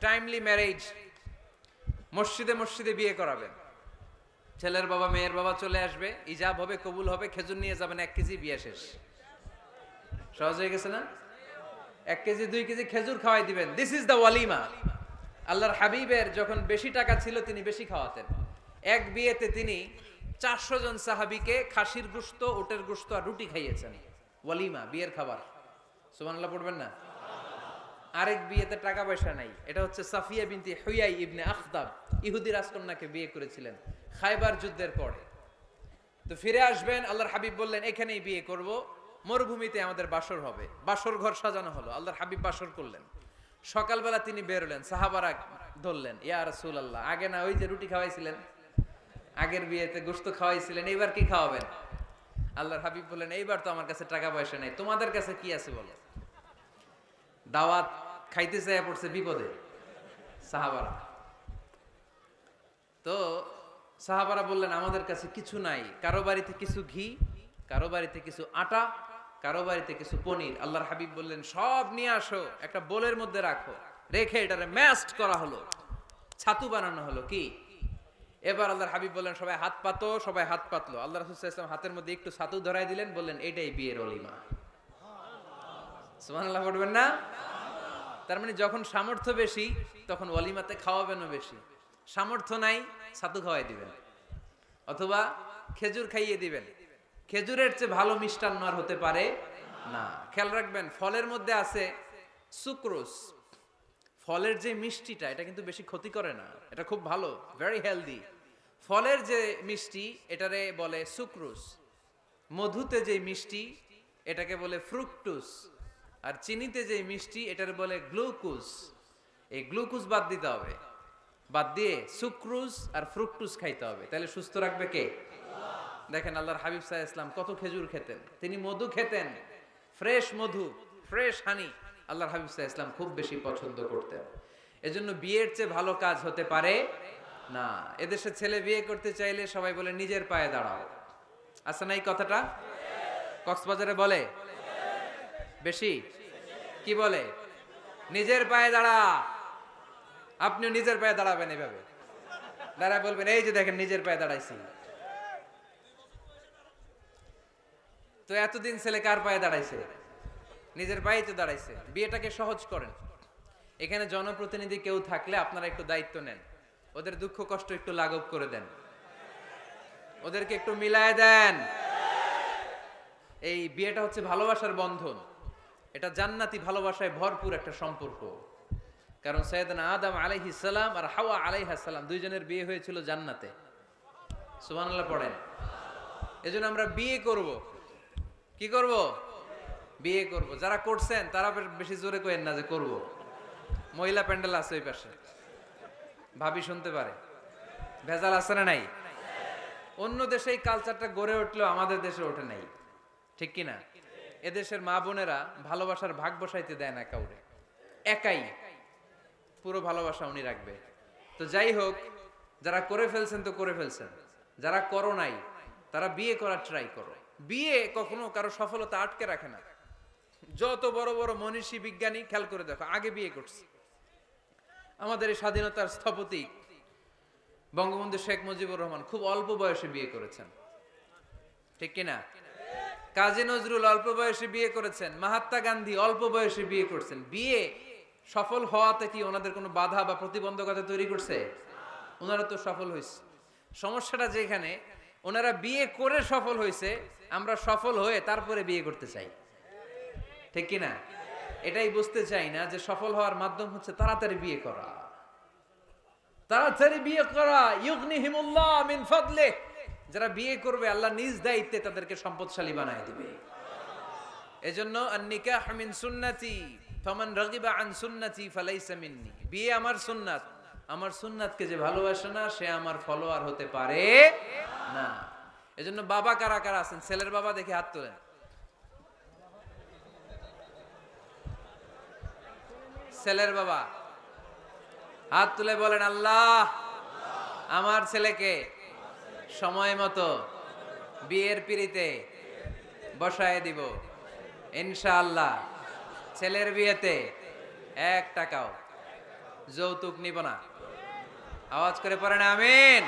টাইমলি ম্যারেজ। মসজিদে মসজিদে বিয়ে করাবেন। ছেলের বাবা মেয়ের বাবা চলে আসবে, ইজাব হবে, কবুল হবে, খেজুর নিয়ে যাবেন, 1 কেজি, বিয়ে শেষ। সহজ হয়ে গেছে না? 1 কেজি 2 কেজি খেজুর খাওয়াই দিবেন। দিস ইজ দ্য ওয়ালিমা। আল্লাহর হাবিবের যখন বেশি টাকা ছিল তিনি বেশি খাওয়াতেন। এক বিয়েতে তিনি 400 জন সাহাবীকে খাসির গোশত, উটের গোশত আর রুটি খাইয়েছেন। ওয়ালিমা, বিয়ের খাবার। সুবহানাল্লাহ পড়বেন না? আরেক বিয়েতে টাকা পয়সা নাই। এটা হচ্ছে সাফিয়া বিনতি হুয়াই ইবনে আখতাব, ইহুদি রাজকন্যাকে বিয়ে করেছিলেন খায়বার যুদ্ধের পরে। তো ফিরে আসবেন, আল্লাহর হাবিব বললেন এখানেই বিয়ে করব, মরুভূমিতে আমাদের বাসর হবে। বাসর ঘর সাজানো হলো, আল্লাহর হাবিব বাসর করলেন। সকালবেলা তিনি বেরোলেন, সাহাবারা ধরলেন, ইয়া রাসূলুল্লাহ, আগে না ওই যে রুটি খাওয়াইছিলেন, আগের বিয়েতে গোশত খাওয়াইছিলেন, এইবার কি খাওয়াবেন? আল্লাহর হাবিব বললেন এইবার তো আমার কাছে টাকা পয়সা নেই, তোমাদের কাছে কি আছে বলো? দাওয়াত খাইতে চাইয়া পড়ছে বিপদে সাহাবারা। তো সাহাবারা বললেন আমাদের কাছে কিছু নাই, কারো বাড়িতে কিছু ঘি, কারো বাড়িতে কিছু আটা, কারো বাড়িতে কিছু পনির। আল্লাহর হাবিব বললেন সব নিয়ে আসো, একটা বোলের মধ্যে রাখো। রেখে এটারে ম্যাশড করা হলো, ছাতু বানানো হলো। কি এবার আল্লাহর হাবিব বললেন সবাই হাত পাতো, সবাই হাত পাতলো। আল্লাহ রাসূল সাল্লাল্লাহু আলাইহি ওয়াসাল্লাম হাতের মধ্যে একটু ছাতু ধরাই দিলেন, বললেন এটাই বিয়ের ওলিমা। সুবহানাল্লাহ পড়বেন না? তার মানে যখন সামর্থ্য বেশি তখন ওলিমাতে খাওয়াবেনও বেশি। সামর্থ্য নাই, ছাতু খাওয়াই দিবেন অথবা খেজুর খাইয়ে দিবেন। খেজুরের চেয়ে ভালো মিষ্টান্ন আর হতে পারে না। খেয়াল রাখবেন, ফলের মধ্যে আছে সুক্রোজ। ফলের যে মিষ্টিটা, এটা কিন্তু বেশি ক্ষতি করে না, এটা খুব ভালো, ভেরি হেলদি। ফলের যে মিষ্টি এটারে বলে সুক্রোজ। মধুতে যে মিষ্টি এটাকে বলে ফ্রুকটুস, আর চিনিতে যে মিষ্টি এটারে বলে গ্লুকোজ। এই গ্লুকোজ বাদ দিতে হবে, বাদ দিয়ে সুক্রোজ আর ফ্রুকটুস খাইতে হবে, তাহলে সুস্থ রাখবে কে? দেখেন আল্লাহর হাবিব সাল্লাল্লাহু আলাইহি ওয়াসাল্লাম কত খেজুর খেতেন, তিনি মধু খেতেন, ফ্রেশ মধু, ফ্রেশ হানি আল্লাহর হাবিব সাল্লাল্লাহু আলাইহি ওয়াসাল্লাম খুব বেশি পছন্দ করতেন। এজন্য বিয়ের চেয়ে ভালো কাজ হতে পারে না। এদেশে ছেলে বিয়ে করতে চাইলে সবাই বলে নিজের পায়ে দাঁড়াও, আছে না এই কথাটা? কক্সবাজারে বলে বেশি, কি বলে? নিজের পায়ে দাঁড়া। আপনিও নিজের পায়ে দাঁড়াবেন, এভাবে দাঁড়ায় বলবেন এই যে দেখেন নিজের পায়ে দাঁড়াইছি। তো এতদিন ছেলে কার পায়ে দাঁড়াইছে? নিজের পায়েই তো দাঁড়াইছে। বিয়েটাকে সহজ করেন। এখানে জনপ্রতিনিধি কেউ থাকলে আপনারা একটু দায়িত্ব নেন, ওদের দুঃখ কষ্ট একটু লাঘব করে দেন, ওদেরকে একটু মিলায় দেন। এই বিয়েটা হচ্ছে ভালোবাসার বন্ধন, এটা জান্নাতি ভালোবাসায় ভরপুর একটা সম্পর্ক। কারণ সাইয়েদনা আদম আলাইহিস সালাম আর হাওয়া আলাইহাস সালাম দুইজনের বিয়ে হয়েছিল জান্নাতে। সুবহানাল্লাহ পড়েন। এজন্য আমরা বিয়ে করব। কি করব? বিয়ে করব। যারা করছেন তারা বেশি জোরে কইেন না যে করব। মহিলা প্যান্ডেল আছে ওই পাশে, ভাবি শুনতে পারে। ভেজাল আছে না নাই? অন্য দেশে এই কালচারটা গড়ে উঠলেও আমাদের দেশে ওঠে নাই, ঠিক কিনা? এদেশের মা বোনেরা ভালোবাসার ভাগ বসাইতে দেয় না কাউরে, একাই পুরো ভালোবাসা উনি রাখবে। তো যাই হোক, যারা করে ফেলছেন তো করে ফেলছেন, যারা করো নাই তারা বিয়ে করার ট্রাই করো। বিয়ে কখনো কারো সফলতা আটকে রাখে না। যত বড় বড় মনীষী বিজ্ঞানী খেয়াল করে দেখো, আগে বিয়ে করছে। আমাদের এই স্বাধীনতার স্থপতি বঙ্গবন্ধু শেখ মুজিবুর রহমান খুব অল্প বয়সে বিয়ে করেছেন, ঠিক কিনা? কাজী নজরুল অল্প বয়সে বিয়ে করেছেন, মহাত্মা গান্ধী অল্প বয়সে বিয়ে করছেন। বিয়ে সফল হওয়াতে কি ওনাদের কোনো বাধা বা প্রতিবন্ধকতা তৈরি করছে? ওনারা তো সফল হয়েছে। সমস্যাটা যেখানে ওনারা বিয়ে করে সফল হয়েছে, আমরা সফল হয়ে তারপরে বিয়ে করতে চাই, ঠিক কিনা? এটাই বুঝতে চাই না যে সফল হওয়ার মাধ্যম হচ্ছে তাড়াতাড়ি বিয়ে করা। তাড়াতাড়ি বিয়ে করা, ইউগনিহিমুল্লাহ মিন ফাদলিহ। যারা বিয়ে করবে আল্লাহ নিজ দায়িত্বে তাদেরকে সম্পদশালী বানায় দিবে। এজন্য আন-নিকাহ মিন সুন্নতি ফামান রাগিবা আন সুন্নতি ফালাইসা মিন্নি। বিয়ে আমার সুন্নাত, আমার সুন্নাতকে যে ভালোবাসে না সে আমার ফলোয়ার হতে পারে না। এজন্য বাবা কারা কারা আছেন, ছেলের বাবা দেখে হাত তোলেন। ছেলের বাবা হাত তুলে বলেন, আল্লাহ আমার ছেলেকে সময় মতো বিয়ের পিঁড়িতে বসায় দিব ইনশাআল্লাহ। ছেলের বিয়েতে 1 টাকাও যৌতুক নিব না। আওয়াজ করে পড়েন আমিন।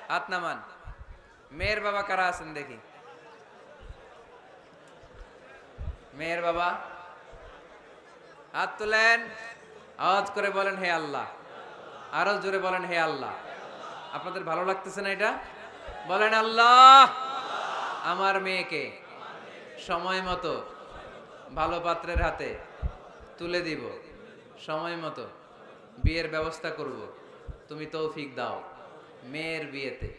হাত নামান। মেয়ের বাবা কারা আছেন দেখি? মেয়ের বাবা হাত তুলেন, আওয়াজ করে বলেন হে আল্লাহ। আরো জোরে বলেন হে আল্লাহ। আপনাদের ভালো লাগতেছে না এটা? বলেন আল্লাহ আমার মেয়েকে সময় মতো ভালো পাত্রের হাতে তুলে দিব, সময় মতো বিয়ের ব্যবস্থা করব, তুমি তৌফিক দাও। মেয়ের বিয়েতে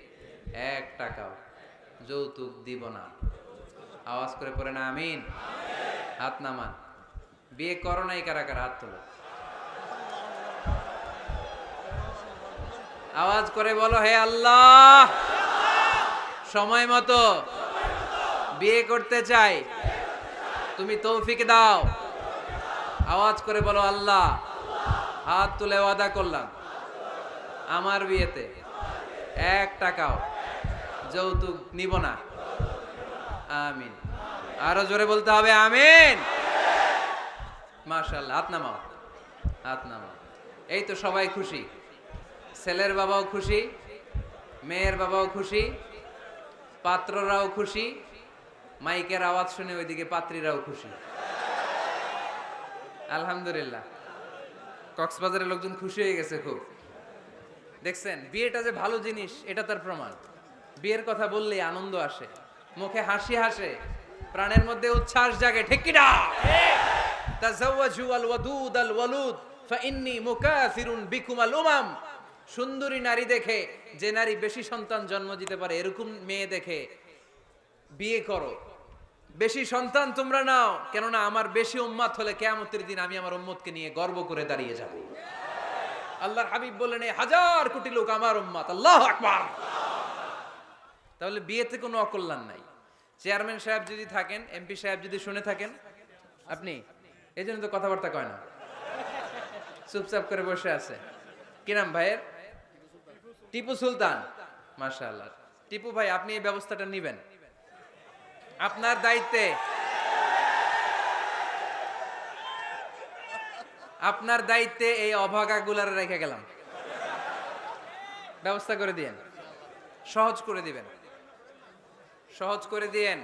1 টাকাও যৌতুক দিব না। আওয়াজ করে পড়েন আমিন। হাত নামান। বিয়ে করো নাই কারা কারা? হাত তোলো। আওয়াজ করে বলো হে আল্লাহ সময় মতো বিয়ে করতে চাই, তুমি তৌফিক দাও। আওয়াজ করে বলো আল্লাহ হাত তুলে ওয়াদা করলাম আমার বিয়েতে 1 টাকাও যৌতুক নিব না। আমিন। আরো জোরে বলতে হবে আমিন। মাশাআল্লাহ। হাত নামাও, হাত নামাও। এই তো সবাই খুশি, ছেলের বাবাও খুশি, মেয়ের বাবাও খুশি, পাত্ররাও খুশি, মাইকের আওয়াজ শুনে ওইদিকে পাত্রীরাও খুশি। আলহামদুলিল্লাহ। কক্সবাজারের লোকজন খুশি হয়ে গেছে খুব। দেখছেন বিয়েটা যে ভালো জিনিস এটা তার প্রমাণ। বিয়ের কথা বললেই আনন্দ আসে, মুখে হাসি হাসে, প্রাণের মধ্যে উচ্ছ্বাস জাগে, ঠিক কি না? তাযাওয়াজু আল ওয়াদুদ আল ওয়ালুদ ফাইন্নী মুকাসিরুন বিকুম আল উমাম। সুন্দরী নারী দেখে, যে নারী বেশি সন্তান জন্ম দিতে পারে এরকম মেয়ে দেখে বিয়ে করো। বেশি সন্তান তোমরা নাও, কেননা আমার বেশি উম্মত হলে কিয়ামতের দিন আমি আমার উম্মতকে নিয়ে গর্ব করে দাঁড়িয়ে যাব। আল্লাহর হাবিব বললেন এই 1000 কোটি লোক আমার উম্মত। আল্লাহু আকবার। তাহলে বিয়েতে কোনো অকল্যাণ নাই। চেয়ারম্যান সাহেব যদি থাকেন, এমপি সাহেব যদি শুনে থাকেন, আপনি এই জন্য তো কথাবার্তা কয় না, চুপচাপ করে বসে আছে। কি নাম ভাইয়ের? টিপু সুলতান। মাশাআল্লাহ। টিপু ভাই আপনি এই ব্যবস্থাটা নিবেন, আপনার দায়িত্বে। আপনার দায়িত্বে এই অভাগাগুলার রেখে গেলাম, ব্যবস্থা করে দিয়েন, সহজ করে দিবেন, সহজ করে দিয়েন।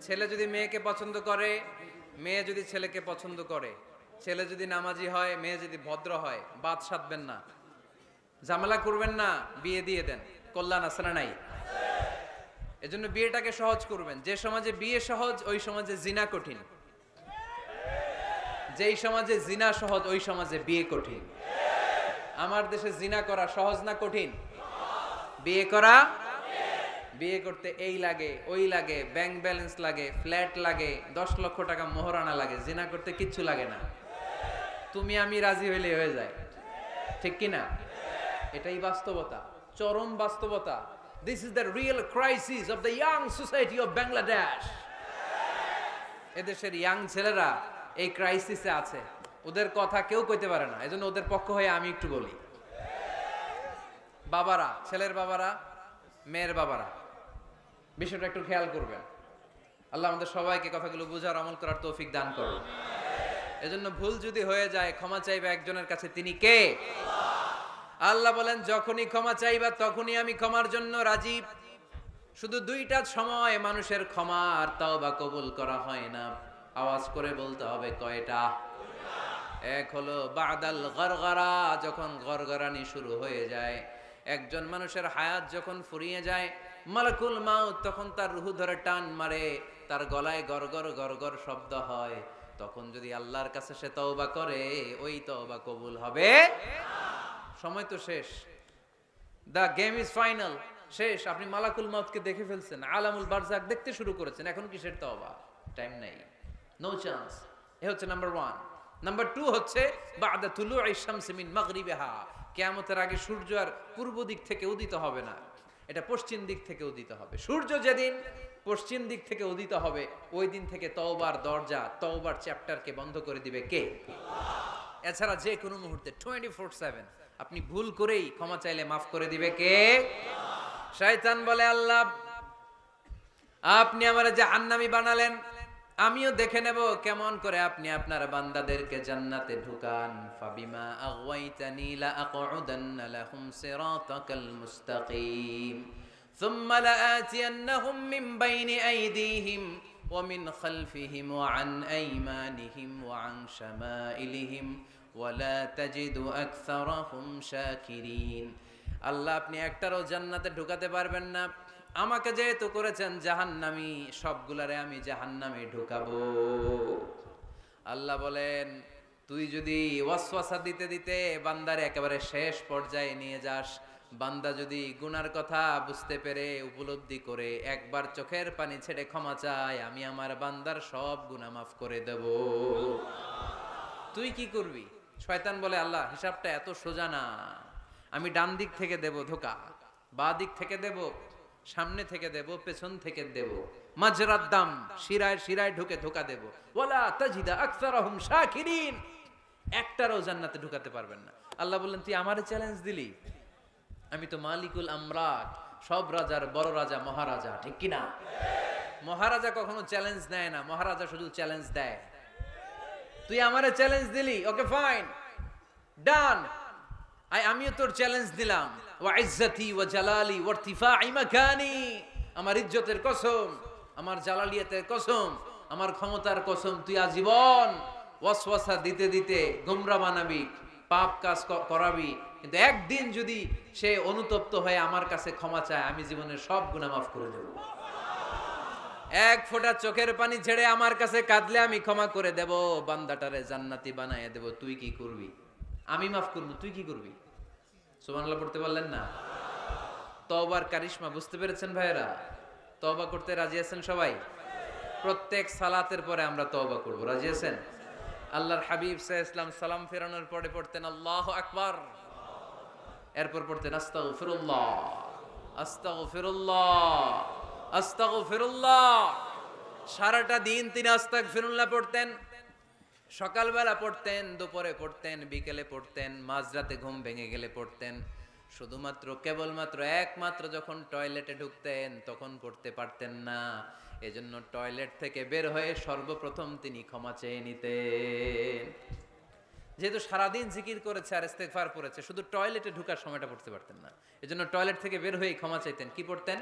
ছেলে যদি মেয়েকে পছন্দ করে, মেয়ে যদি ছেলেকে পছন্দ করে, ছেলে যদি নামাজি হয়, মেয়ে যদি ভদ্র হয়, বাদ সাধবেন না, ঝামেলা করবেন না, বিয়ে দিয়ে দেন। কল্যাণ আছে না নাই? এজন্য বিয়েটাকে সহজ করবেন। যে সমাজে বিয়ে সহজ ওই সমাজে জিনা কঠিন, যেই সমাজে জিনা সহজ ওই সমাজে বিয়ে কঠিন। আমার দেশে জিনা করা সহজ না কঠিন? বিয়ে করা, বিয়ে করতে এই লাগে ওই লাগে, ব্যাংক ব্যালেন্স লাগে, ফ্ল্যাট লাগে, 10 লক্ষ টাকা মোহরানা লাগে। জিনা করতে কিচ্ছু লাগে না। তুমি আমি রাজি হইলে হয়ে যায়, ঠিক কি না? এটাই বাস্তবতা, চরম বাস্তবতা। This is the real crisis of the young society of Bangladesh. এদেশের ইয়াং ছেলেরা এই ক্রাইসিসে আছে, ওদের কথা কেউ কইতে পারে না, এজন্য ওদের পক্ষ হয়ে আমি একটু বলি। বাবারা, ছেলের বাবারা, মেয়ের বাবারা, বিষয়টা একটু খেয়াল করবেন। আল্লাহ আমাদের সবাইকে কথাগুলো বুঝার, আমল করার তৌফিক দান করুন। এজন্য ভুল যদি হয়ে যায়, ক্ষমা চাইবে একজনের কাছে, তিনি কে? আল্লাহ বলেন, যখনই ক্ষমা চাইবা তখনই আমি ক্ষমার জন্য রাজি। শুধু দুইটা সময় মানুষের ক্ষমা আর তাওবা কবুল করা হয় না, আওয়াজ করে বলতে হবে কয়টা? এক হলো বাদাল গরগরা, যখন গরগরানি শুরু হয়ে যায়, একজন মানুষের হায়াত যখন ফুরিয়ে যায়, মালাকুল মাউত তখন তার রূহ ধরে টান মারে, তার গলায় গরগর গরগর শব্দ হয়, তখন যদি আল্লাহর কাছে সে তওবা করে, ওই তওবা কবুল হবে? সময় তো শেষ, দ্য গেম ইজ ফাইনাল, শেষ। আপনি মালাকুল মাউতকে দেখে ফেলছেন, আলামুল বারজাক দেখতে শুরু করেছেন, এখন কিসের তওবা? টাইম নাই, নো চান্স। এ হচ্ছে নাম্বার 1। নাম্বার 2 হচ্ছে বাদা তুলুই শামসি মিন মাগরিবিহা, কিয়ামতের আগে সূর্য আর পূর্ব দিক থেকে উদিত হবে না, এটা পশ্চিম দিক থেকে উদিত হবে। সূর্য যেদিন পশ্চিম দিক থেকে উদিত হবে, ওই দিন থেকে তওবার দরজা, তওবার চ্যাপ্টারকে বন্ধ করে দিবে কে? এছাড়া যে কোনো মুহূর্তে 24/7 আপনি ভুল করেই ক্ষমা চাইলে মাফ করে দিবে কে? শয়তান বলে, আল্লাহ আপনি আমারে জাহান্নামী বানালেন, আমিও দেখে নেব কেমন করে আপনি আপনার বান্দাদেরকে জান্নাতে ঢুকান। ফাবিমা আগওয়াইতানি লা আকউদান্না লাহুম সিরাতাকাল মুস্তাকিম সুম্মা লাআতিয়ান্নাহুম মিন বাইনি আইদিহিম ওয়া মিন খালফিহিম ওয়া আন আইমানিহিম ওয়া আন শামাইলিহিম ওয়া লা তাজিদু আকসারাহুম শাকিরিন। আল্লাহ আপনি একটারও জান্নাতে ঢুকাতে পারবেন না, আমাকে যেহেতু করেছেন জাহান্নামী, সবগুলারে আমি জাহান্নামে ঢুকাবো। আল্লাহ বলেন, তুই যদি ওয়াসওয়াসা দিতে দিতে বান্দার একেবারে শেষ পর্যায়ে নিয়ে যাস, বান্দা যদি গুনার কথা বুঝতে পেরে, উপলব্ধি করে একবার চোখের পানি ছেড়ে ক্ষমা চায়, আমি আমার বান্দার সব গুনাহ মাফ করে দেব। তুই কি করবি? শয়তান বলে, আল্লাহ হিসাবটা এত সোজা না, আমি ডান দিক থেকে দেব ধোকা, বাঁ দিক থেকে দেব, সামনে থেকে দেব, পেছন থেকে দেব, মাজরাদ দাম, শিরায় শিরায় ঢুকে ধোকা দেব। ওয়ালা তাজিদা আকসারাহুম শাকিরিন, একটারও জান্নাতে ঢুকাতে পারবেন না। আল্লাহ বললেন, তুই আমারে চ্যালেঞ্জ দিলি, আমি তো মালিকুল আমরাক, সব রাজার বড় রাজা, মহারাজা, ঠিক কি না? মহারাজা কখনো চ্যালেঞ্জ নেয় না, মহারাজা শুধু চ্যালেঞ্জ দেয়। তুই আমারে চ্যালেঞ্জ দিলি, ওকে ফাইন, ডান, আমিও তোর চ্যালেঞ্জ দিলাম। ওয়া ইজ্জতি ওয়া জালালি ওয়া ইরতিফাই মাকানি, আমার ইজ্জতের কসম, আমার জালালিয়াতের কসম, আমার ক্ষমতার কসম, তুই আজীবন ওয়াসওয়াসা দিতে দিতে গোমরা বানাবি, পাপ কাজ করাবি, কিন্তু একদিন যদি সে অনুতপ্ত হয়ে আমার কাছে ক্ষমা চায়, আমি জীবনের সব গুনাহ মাফ করে দেব। এক ফোঁটা চোখের পানি ছেড়ে আমার কাছে কাঁদলে আমি ক্ষমা করে দেব, বান্দাটারে জান্নাতি বানায় দেব। তুই কি করবি? আমি মাফ করবো, তুই কি করবি? সুবহানাল্লাহ পড়তে পারলেন না? তওবার কারিশমা বুঝতে পেরেছেন ভাইয়েরা? তওবা করতে রাজি আছেন সবাই? প্রত্যেক সালাতের পরে আমরা তওবা করব, রাজি আছেন? আল্লাহর হাবিব সাল্লাল্লাহু আলাইহি ওয়াসাল্লাম সালাম ফেরানোর পরে পড়তেন আল্লাহু আকবার, এরপর পড়তেন আস্তাগফিরুল্লাহ, আস্তাগফিরুল্লাহ, আস্তাগফিরুল্লাহ। সারাটা দিন তিনি আস্তাগফিরুল্লাহ পড়তেন। সকালবেলা পড়তেন, দুপুরে পড়তেন, বিকেলে পড়তেন, মাঝরাতে ঘুম ভেঙে গেলে পড়তেন। শুধুমাত্র কেবলমাত্র একমাত্র যখন টয়লেটে ঢুকতেন তখন পড়তে পারতেন না, এজন্য টয়লেট থেকে বের হয়ে সর্বপ্রথম তিনি ক্ষমা চেয়ে নিতেন। যেহেতু সারাদিন জিকির করেছে আর ইস্তেগফার করেছে, শুধু টয়লেটে ঢুকার সময়টা পড়তে পারতেন না, এজন্য টয়লেট থেকে বের হয়ে ক্ষমা চাইতেন। কি পড়তেন?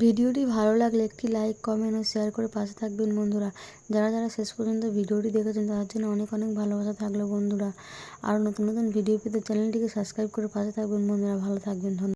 ভিডিওটি ভালো লাগলে একটি লাইক, কমেন্ট ও শেয়ার করে পাশে থাকবেন বন্ধুরা। যারা যারা শেষ পর্যন্ত ভিডিওটি দেখেছেন তাদের জন্য অনেক অনেক ভালোবাসা থাকলো বন্ধুরা। আর নতুন নতুন ভিডিও পেতে চ্যানেলটিকে সাবস্ক্রাইব করে পাশে থাকবেন বন্ধুরা। ভালো থাকবেন, ধন্যবাদ।